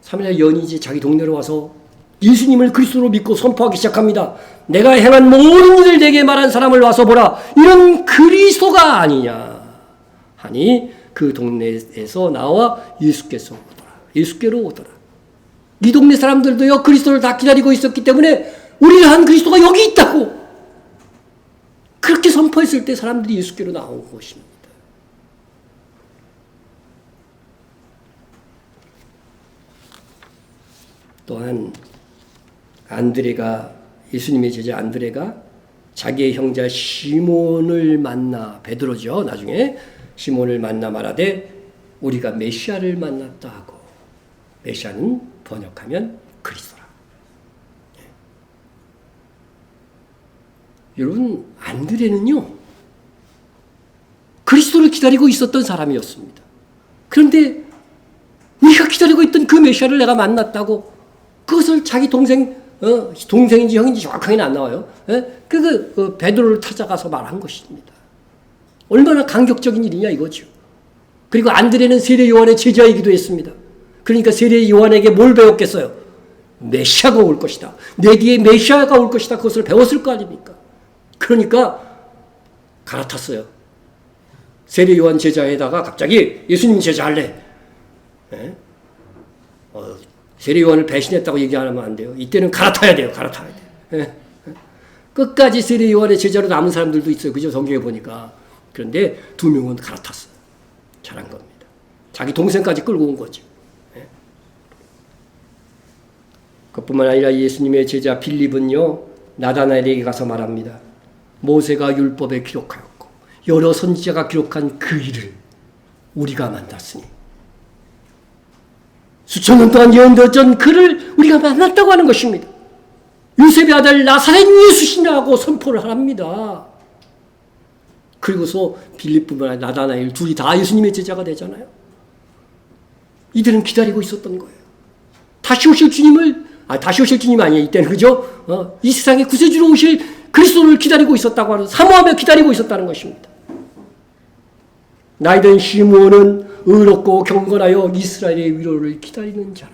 사마리아 여인이 자기 동네로 와서 예수님을 그리스도로 믿고 선포하기 시작합니다. 내가 행한 모든 일을 내게 말한 사람을 와서 보라. 이런 그리스도가 아니냐 하니 그 동네에서 나와 예수께서 오더라. 예수께로 오더라. 이 동네 사람들도요 그리스도를 다 기다리고 있었기 때문에 우리를 한 그리스도가 여기 있다고 그렇게 선포했을 때 사람들이 예수께로 나온 것입니다. 또한 안드레가 예수님의 제자 안드레가 자기의 형제 시몬을 만나 베드로죠. 나중에 시몬을 만나 말하되 우리가 메시아를 만났다 하고 메시아는 번역하면 그리스도라. 여러분 안드레는요 그리스도를 기다리고 있었던 사람이었습니다. 그런데 우리가 기다리고 있던 그 메시아를 내가 만났다고 그것을 자기 동생인지 형인지 정확하게는 안 나와요. 베드로를 찾아가서 말한 것입니다. 얼마나 감격적인 일이냐 이거죠. 그리고 안드레는 세례 요한의 제자이기도 했습니다. 그러니까 세례 요한에게 뭘 배웠겠어요? 메시아가 올 것이다. 내 뒤에 메시아가 올 것이다. 그것을 배웠을 거 아닙니까? 그러니까 갈아탔어요. 세례 요한 제자에다가 갑자기 예수님 제자 할래. 세례 요한을 배신했다고 얘기 안 하면 안 돼요. 이때는 갈아타야 돼요. 갈아타야 돼요. 끝까지 세례 요한의 제자로 남은 사람들도 있어요. 그죠? 성경에 보니까. 그런데 2명은 갈아탔어요. 잘한 겁니다. 자기 동생까지 끌고 온 거죠. 그뿐만 아니라 예수님의 제자 빌립은요. 나다나엘에게 가서 말합니다. 모세가 율법에 기록하였고 여러 선지자가 기록한 그 일을 우리가 만났으니 수천 년 동안 예언되었던 그를 우리가 만났다고 하는 것입니다. 요셉의 아들 나사렛 예수시라고 선포를 합니다. 그리고서 빌립뿐만 아니라 나다나엘 둘이 다 예수님의 제자가 되잖아요. 이들은 기다리고 있었던 거예요. 다시 오실 주님을 다시 오실 주님 아니에요. 이때는 그죠? 이 세상에 구세주로 오실 그리스도를 기다리고 있었다고 하는 사모하며 기다리고 있었다는 것입니다. 나이든 시므온은 의롭고 경건하여 이스라엘의 위로를 기다리는 자라.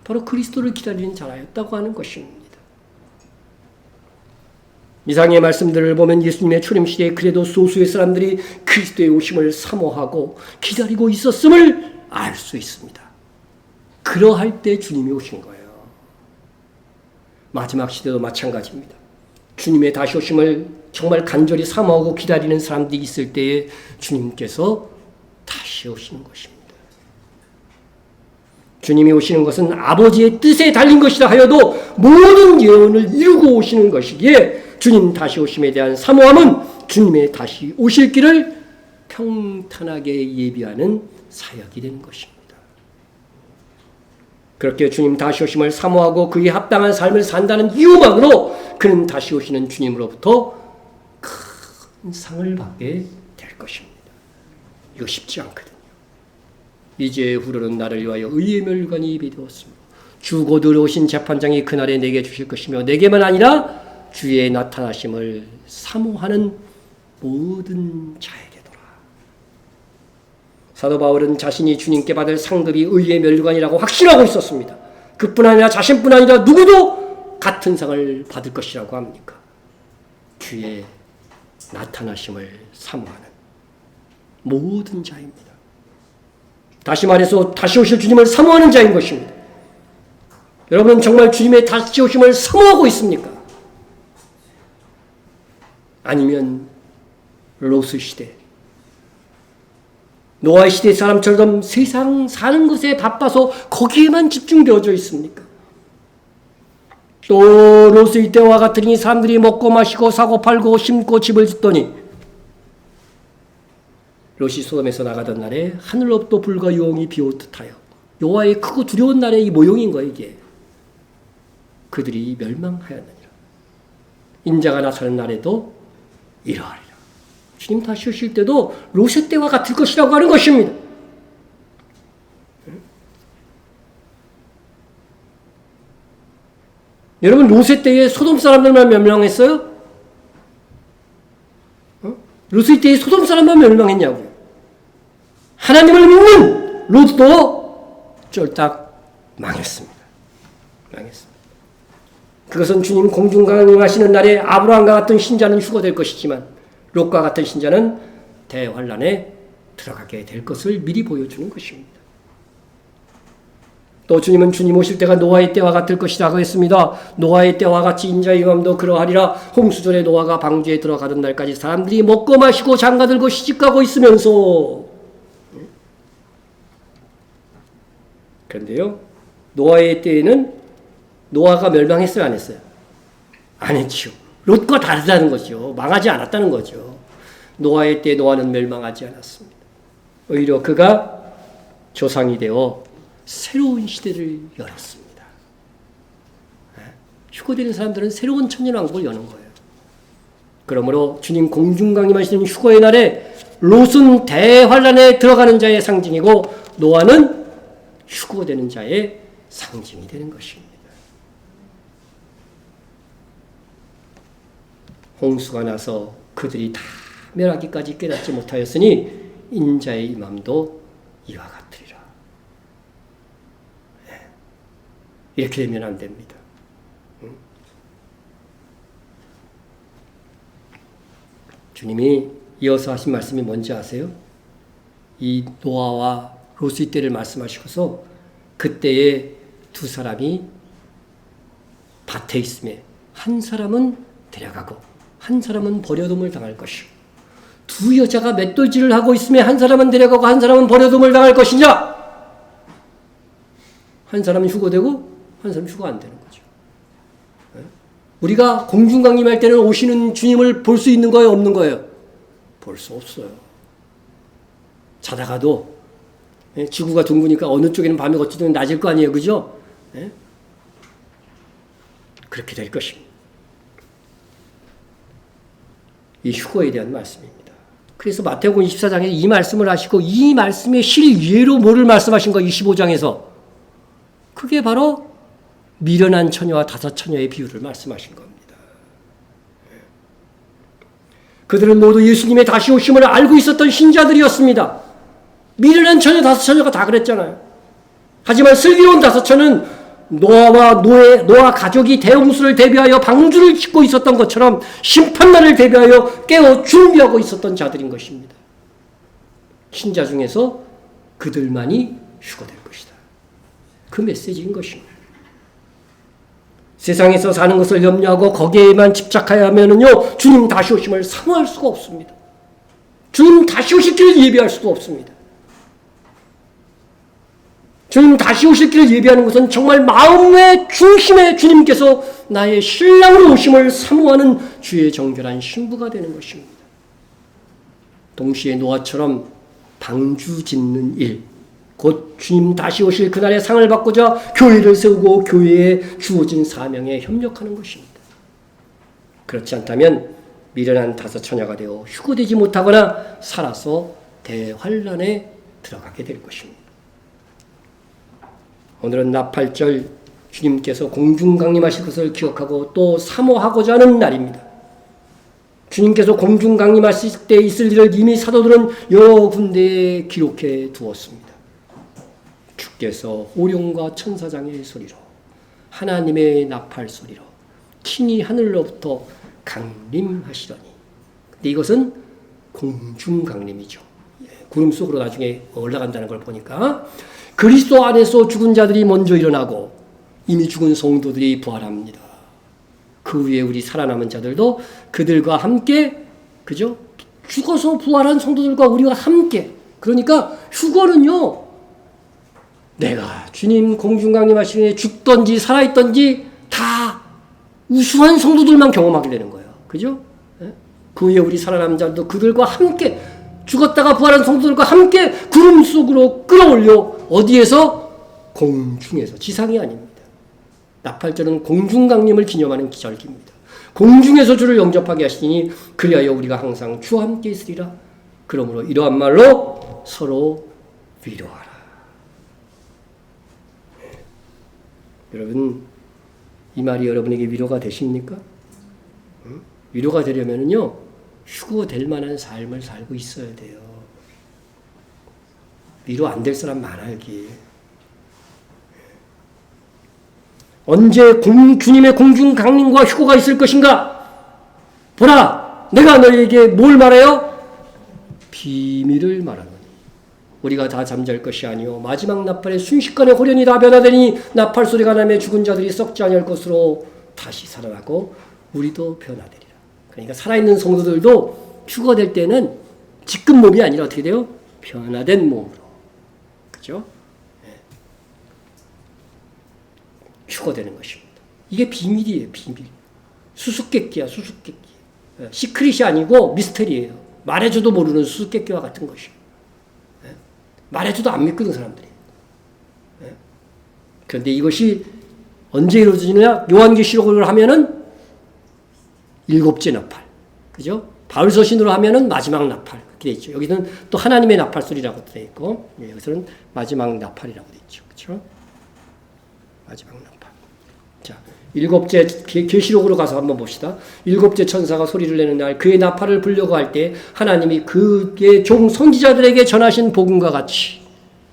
바로 그리스도를 기다리는 자라였다고 하는 것입니다. 이상의 말씀들을 보면 예수님의 출임 시대에 그래도 소수의 사람들이 그리스도의 오심을 사모하고 기다리고 있었음을 알 수 있습니다. 그러할 때 주님이 오신 거예요. 마지막 시대도 마찬가지입니다. 주님의 다시 오심을 정말 간절히 사모하고 기다리는 사람들이 있을 때에 주님께서 다시 오시는 것입니다. 주님이 오시는 것은 아버지의 뜻에 달린 것이라 하여도 모든 예언을 이루고 오시는 것이기에 주님 다시 오심에 대한 사모함은 주님의 다시 오실 길을 평탄하게 예비하는 사역이 되는 것입니다. 그렇게 주님 다시 오심을 사모하고 그에 합당한 삶을 산다는 이유만으로 그는 다시 오시는 주님으로부터 큰 상을 받게 될 것입니다. 이거 쉽지 않거든요. 이제 후로는 나를 위하여 의의 멸관이 예비되었습니다. 주 곧 의로우신 재판장이 그날에 내게 주실 것이며 내게만 아니라 주의 나타나심을 사모하는 모든 자에게도라. 사도 바울은 자신이 주님께 받을 상급이 의의 멸관이라고 확신하고 있었습니다. 그뿐 아니라 자신뿐 아니라 누구도 같은 상을 받을 것이라고 합니까? 주의 나타나심을 사모하는 모든 자입니다. 다시 말해서 다시 오실 주님을 사모하는 자인 것입니다. 여러분은 정말 주님의 다시 오심을 사모하고 있습니까? 아니면 롯의 시대, 노아의 시대 사람처럼 세상 사는 것에 바빠서 거기에만 집중되어져 있습니까? 또 롯의 때와 같으니 사람들이 먹고 마시고 사고 팔고 심고 집을 짓더니 롯이 소돔에서 나가던 날에 하늘로부터 불과 유홍이 비오듯 하여 여호와의 크고 두려운 날의 이 모형인 거예요. 이게 그들이 멸망하였느니라. 인자가 나서는 날에도 이러하리라. 주님 다시 오실 때도 롯의 때와 같을 것이라고 하는 것입니다. 여러분 롯의 때에 소돔 사람들만 멸망했어요? 롯의 때에 소돔 사람만 멸망했냐고요. 하나님을 믿는 롯도 쫄딱 망했습니다. 망했습니다. 그것은 주님 공중강림하시는 날에 아브라함과 같은 신자는 휴거될 것이지만 롯과 같은 신자는 대환란에 들어가게 될 것을 미리 보여주는 것입니다. 또 주님은 주님 오실 때가 노아의 때와 같을 것이라고 했습니다. 노아의 때와 같이 인자의 임함도 그러하리라. 홍수전에 노아가 방주에 들어가던 날까지 사람들이 먹고 마시고 장가들고 시집가고 있으면서, 그런데요, 노아의 때에는 노아가 멸망했어요, 안 했어요? 안 했죠. 롯과 다르다는 거죠. 망하지 않았다는 거죠. 노아의 때 노아는 멸망하지 않았습니다. 오히려 그가 조상이 되어 새로운 시대를 열었습니다. 휴거되는 사람들은 새로운 천년왕국을 여는 거예요. 그러므로 주님 공중강림하시는 휴거의 날에 롯은 대환란에 들어가는 자의 상징이고 노아는 휴거되는 자의 상징이 되는 것입니다. 홍수가 나서 그들이 다 멸하기까지 깨닫지 못하였으니 인자의 임함도 이와 같으리라. 이렇게 되면 안 됩니다. 주님이 이어서 하신 말씀이 뭔지 아세요? 이 노아와 롯의 때를 말씀하시고서 그때에 두 사람이 밭에 있음에 한 사람은 데려가고 한 사람은 버려둠을 당할 것이요. 두 여자가 맷돌질을 하고 있음에 한 사람은 데려가고 한 사람은 버려둠을 당할 것이냐? 한 사람은 휴거되고 한 사람은 휴거 안 되는 거죠. 우리가 공중강림할 때는 오시는 주님을 볼 수 있는 거예요, 없는 거예요? 볼 수 없어요. 자다가도 지구가 둥그니까 어느 쪽에는 밤이 어찌든 낮일 거 아니에요, 그죠? 그렇게 될 것입니다. 이 휴거에 대한 말씀입니다. 그래서 마태복음 24장에 이 말씀을 하시고 이 말씀의 실예로 뭐를 말씀하신 거 25장에서 그게 바로 미련한 처녀와 다섯 처녀의 비유를 말씀하신 겁니다. 그들은 모두 예수님의 다시 오심을 알고 있었던 신자들이었습니다. 미련한 처녀 다섯 처녀가 다 그랬잖아요. 하지만 슬기로운 다섯 처는 노아 가족이 대홍수를 대비하여 방주를 짓고 있었던 것처럼 심판날을 대비하여 깨어 준비하고 있었던 자들인 것입니다. 신자 중에서 그들만이 휴거될 것이다. 그 메시지인 것입니다. 세상에서 사는 것을 염려하고 거기에만 집착하여 하면은요, 주님 다시 오심을 사모할 수가 없습니다. 주님 다시 오실 길을 예비할 수도 없습니다. 주님 다시 오실 길을 예비하는 것은 정말 마음의 중심에 주님께서 나의 신랑으로 오심을 사모하는 주의 정결한 신부가 되는 것입니다. 동시에 노아처럼 방주 짓는 일, 곧 주님 다시 오실 그날의 상을 받고자 교회를 세우고 교회에 주어진 사명에 협력하는 것입니다. 그렇지 않다면 미련한 다섯 처녀가 되어 휴거되지 못하거나 살아서 대환란에 들어가게 될 것입니다. 오늘은 나팔절 주님께서 공중강림하실 것을 기억하고 또 사모하고자 하는 날입니다. 주님께서 공중강림하실 때 있을 일을 이미 사도들은 여러 군데에 기록해 두었습니다. 주께서 호령과 천사장의 소리로 하나님의 나팔 소리로 친히 하늘로부터 강림하시더니, 근데 이것은 공중강림이죠. 구름 속으로 나중에 올라간다는 걸 보니까 그리스도 안에서 죽은 자들이 먼저 일어나고 이미 죽은 성도들이 부활합니다. 그 후에 우리 살아남은 자들도 그들과 함께, 그죠? 죽어서 부활한 성도들과 우리가 함께. 그러니까 휴거는요, 내가 주님 공중강림하시니 죽던지 살아있던지 다 우수한 성도들만 경험하게 되는 거예요. 그죠? 그 후에 우리 살아남은 자들도 그들과 함께, 죽었다가 부활한 성도들과 함께 구름 속으로 끌어올려 어디에서? 공중에서. 지상이 아닙니다. 나팔절은 공중강림을 기념하는 절기입니다. 공중에서 주를 영접하게 하시니 그리하여 우리가 항상 주와 함께 있으리라. 그러므로 이러한 말로 서로 위로하라. 여러분, 이 말이 여러분에게 위로가 되십니까? 위로가 되려면요, 휴거될 만한 삶을 살고 있어야 돼요. 위로 안 될 사람 많아요, 여기. 언제 주님의 공중 강림과 휴거가 있을 것인가? 보라, 내가 너희에게 뭘 말해요? 비밀을 말하노니 우리가 다 잠잘 것이 아니요 마지막 나팔에 순식간에 호련히 다 변화되니 나팔 소리가 나며 죽은 자들이 썩지 아니할 것으로 다시 살아나고 우리도 변화되리라. 그러니까 살아있는 성도들도 휴거될 때는 지금 몸이 아니라 어떻게 돼요? 변화된 몸으로. 그죠? 휴거되는 것입니다. 이게 비밀이에요, 비밀. 수수께끼야, 수수께끼. 시크릿이 아니고 미스터리예요. 말해줘도 모르는 수수께끼와 같은 것이에요. 말해줘도 안 믿거든, 사람들이. 그런데 이것이 언제 이루어지느냐? 요한계시록을 하면은 7째 나팔. 그죠? 바울서신으로 하면은 마지막 나팔. 그렇게 돼 있죠. 여기는 또 하나님의 나팔 소리라고 돼 있고, 여기서는 마지막 나팔이라고 돼 있죠. 그죠? 마지막 나팔. 자, 7째 계시록으로 가서 한번 봅시다. 7째 천사가 소리를 내는 날 그의 나팔을 불려고 할 때 하나님이 그의 종 선지자들에게 전하신 복음과 같이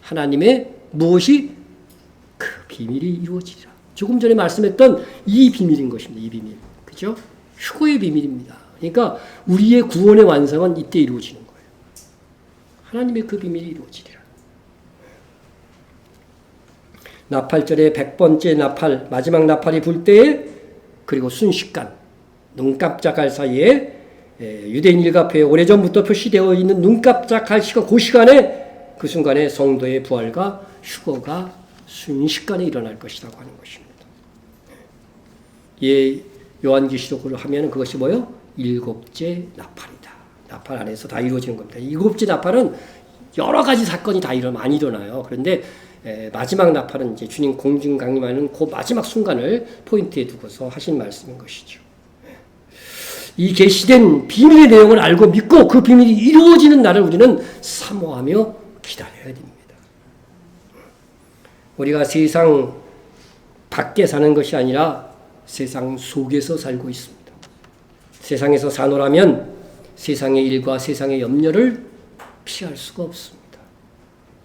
하나님의 무엇이 그 비밀이 이루어지리라. 조금 전에 말씀했던 이 비밀인 것입니다. 이 비밀. 그죠? 휴거의 비밀입니다. 그러니까 우리의 구원의 완성은 이때 이루어지는 거예요. 하나님의 그 비밀이 이루어지리라. 나팔절의 100번째 나팔, 마지막 나팔이 불 때에 그리고 순식간 눈 깜짝할 사이에 유대인 일가표에 오래전부터 표시되어 있는 눈 깜짝할 시간, 그 시간에 그 순간에 성도의 부활과 휴거가 순식간에 일어날 것이라고 하는 것입니다. 예, 요한계시록으로 하면 그것이 뭐예요? 7째 나팔이다. 나팔 안에서 다 이루어지는 겁니다. 7째 나팔은 여러 가지 사건이 다 많이 일어나요. 그런데 마지막 나팔은 이제 주님 공중 강림하는 그 마지막 순간을 포인트에 두고서 하신 말씀인 것이죠. 이 계시된 비밀의 내용을 알고 믿고 그 비밀이 이루어지는 날을 우리는 사모하며 기다려야 됩니다. 우리가 세상 밖에 사는 것이 아니라 세상 속에서 살고 있습니다. 세상에서 사노라면 세상의 일과 세상의 염려를 피할 수가 없습니다.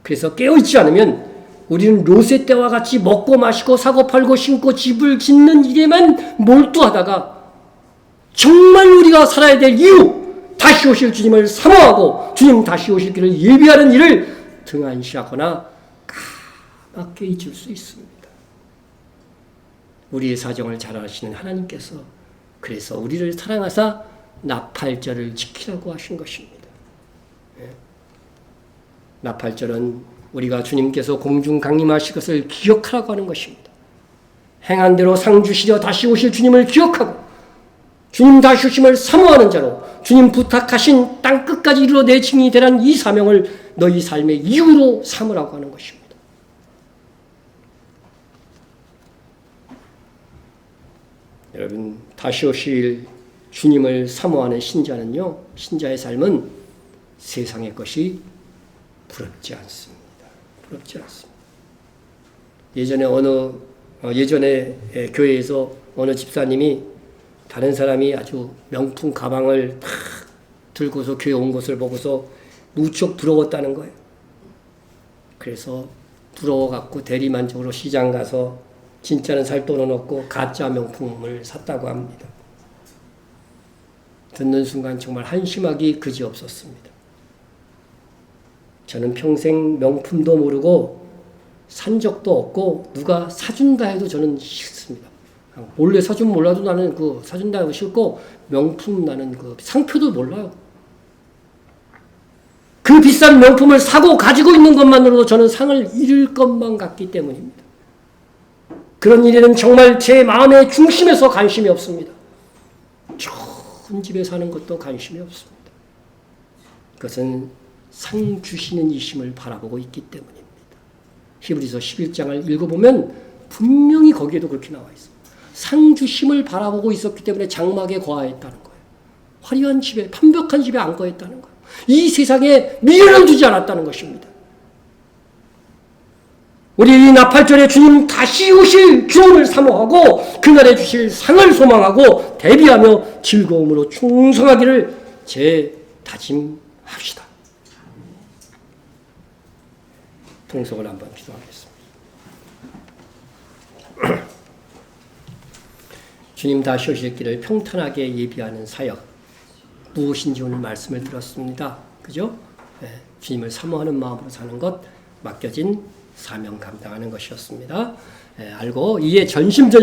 그래서 깨어있지 않으면 우리는 롯의 때와 같이 먹고 마시고 사고 팔고 신고 집을 짓는 일에만 몰두하다가 정말 우리가 살아야 될 이유, 다시 오실 주님을 사모하고 주님 다시 오실 길을 예비하는 일을 등한시하거나 까맣게 잊을 수 있습니다. 우리의 사정을 잘 아시는 하나님께서 그래서 우리를 사랑하사 나팔절을 지키라고 하신 것입니다. 나팔절은 우리가 주님께서 공중 강림하실 것을 기억하라고 하는 것입니다. 행한 대로 상 주시려 다시 오실 주님을 기억하고 주님 다시 오심을 사모하는 자로 주님 부탁하신 땅 끝까지 이르러 내 증인이 되라는 이 사명을 너희 삶의 이유로 삼으라고 하는 것입니다. 여러분, 다시 오실 주님을 사모하는 신자는요, 신자의 삶은 세상의 것이 부럽지 않습니다. 부럽지 않습니다. 예전에 교회에서 어느 집사님이 다른 사람이 아주 명품 가방을 탁 들고서 교회 온 것을 보고서 무척 부러웠다는 거예요. 그래서 부러워갖고 대리만족으로 시장 가서 진짜는 살 돈은 없고 가짜 명품을 샀다고 합니다. 듣는 순간 정말 한심하기 그지없었습니다. 저는 평생 명품도 모르고 산 적도 없고 누가 사준다 해도 저는 싫습니다. 몰래 사주면 몰라도 나는 그 사준다 해도 싫고 명품 나는 그 상표도 몰라요. 그 비싼 명품을 사고 가지고 있는 것만으로도 저는 상을 잃을 것만 같기 때문입니다. 그런 일에는 정말 제 마음의 중심에서 관심이 없습니다. 좋은 집에 사는 것도 관심이 없습니다. 그것은 상 주시는 이심을 바라보고 있기 때문입니다. 히브리서 11장을 읽어보면 분명히 거기에도 그렇게 나와 있습니다. 상 주심을 바라보고 있었기 때문에 장막에 거하였다는 거예요. 화려한 집에, 판벽한 집에 안 거했다는 거예요. 이 세상에 미련을 두지 않았다는 것입니다. 우리 이 나팔절에 주님 다시 오실 주님을 사모하고 그날에 주실 상을 소망하고 대비하며 즐거움으로 충성하기를 다짐합시다. 통성을 한번 기도하겠습니다. 주님 다시 오실 길을 평탄하게 예비하는 사역. 무엇인지 오늘 말씀을 들었습니다. 그죠? 주님을 사모하는 마음으로 사는 것, 맡겨진 사명 감당하는 것이었습니다. 알고 이에 전심전력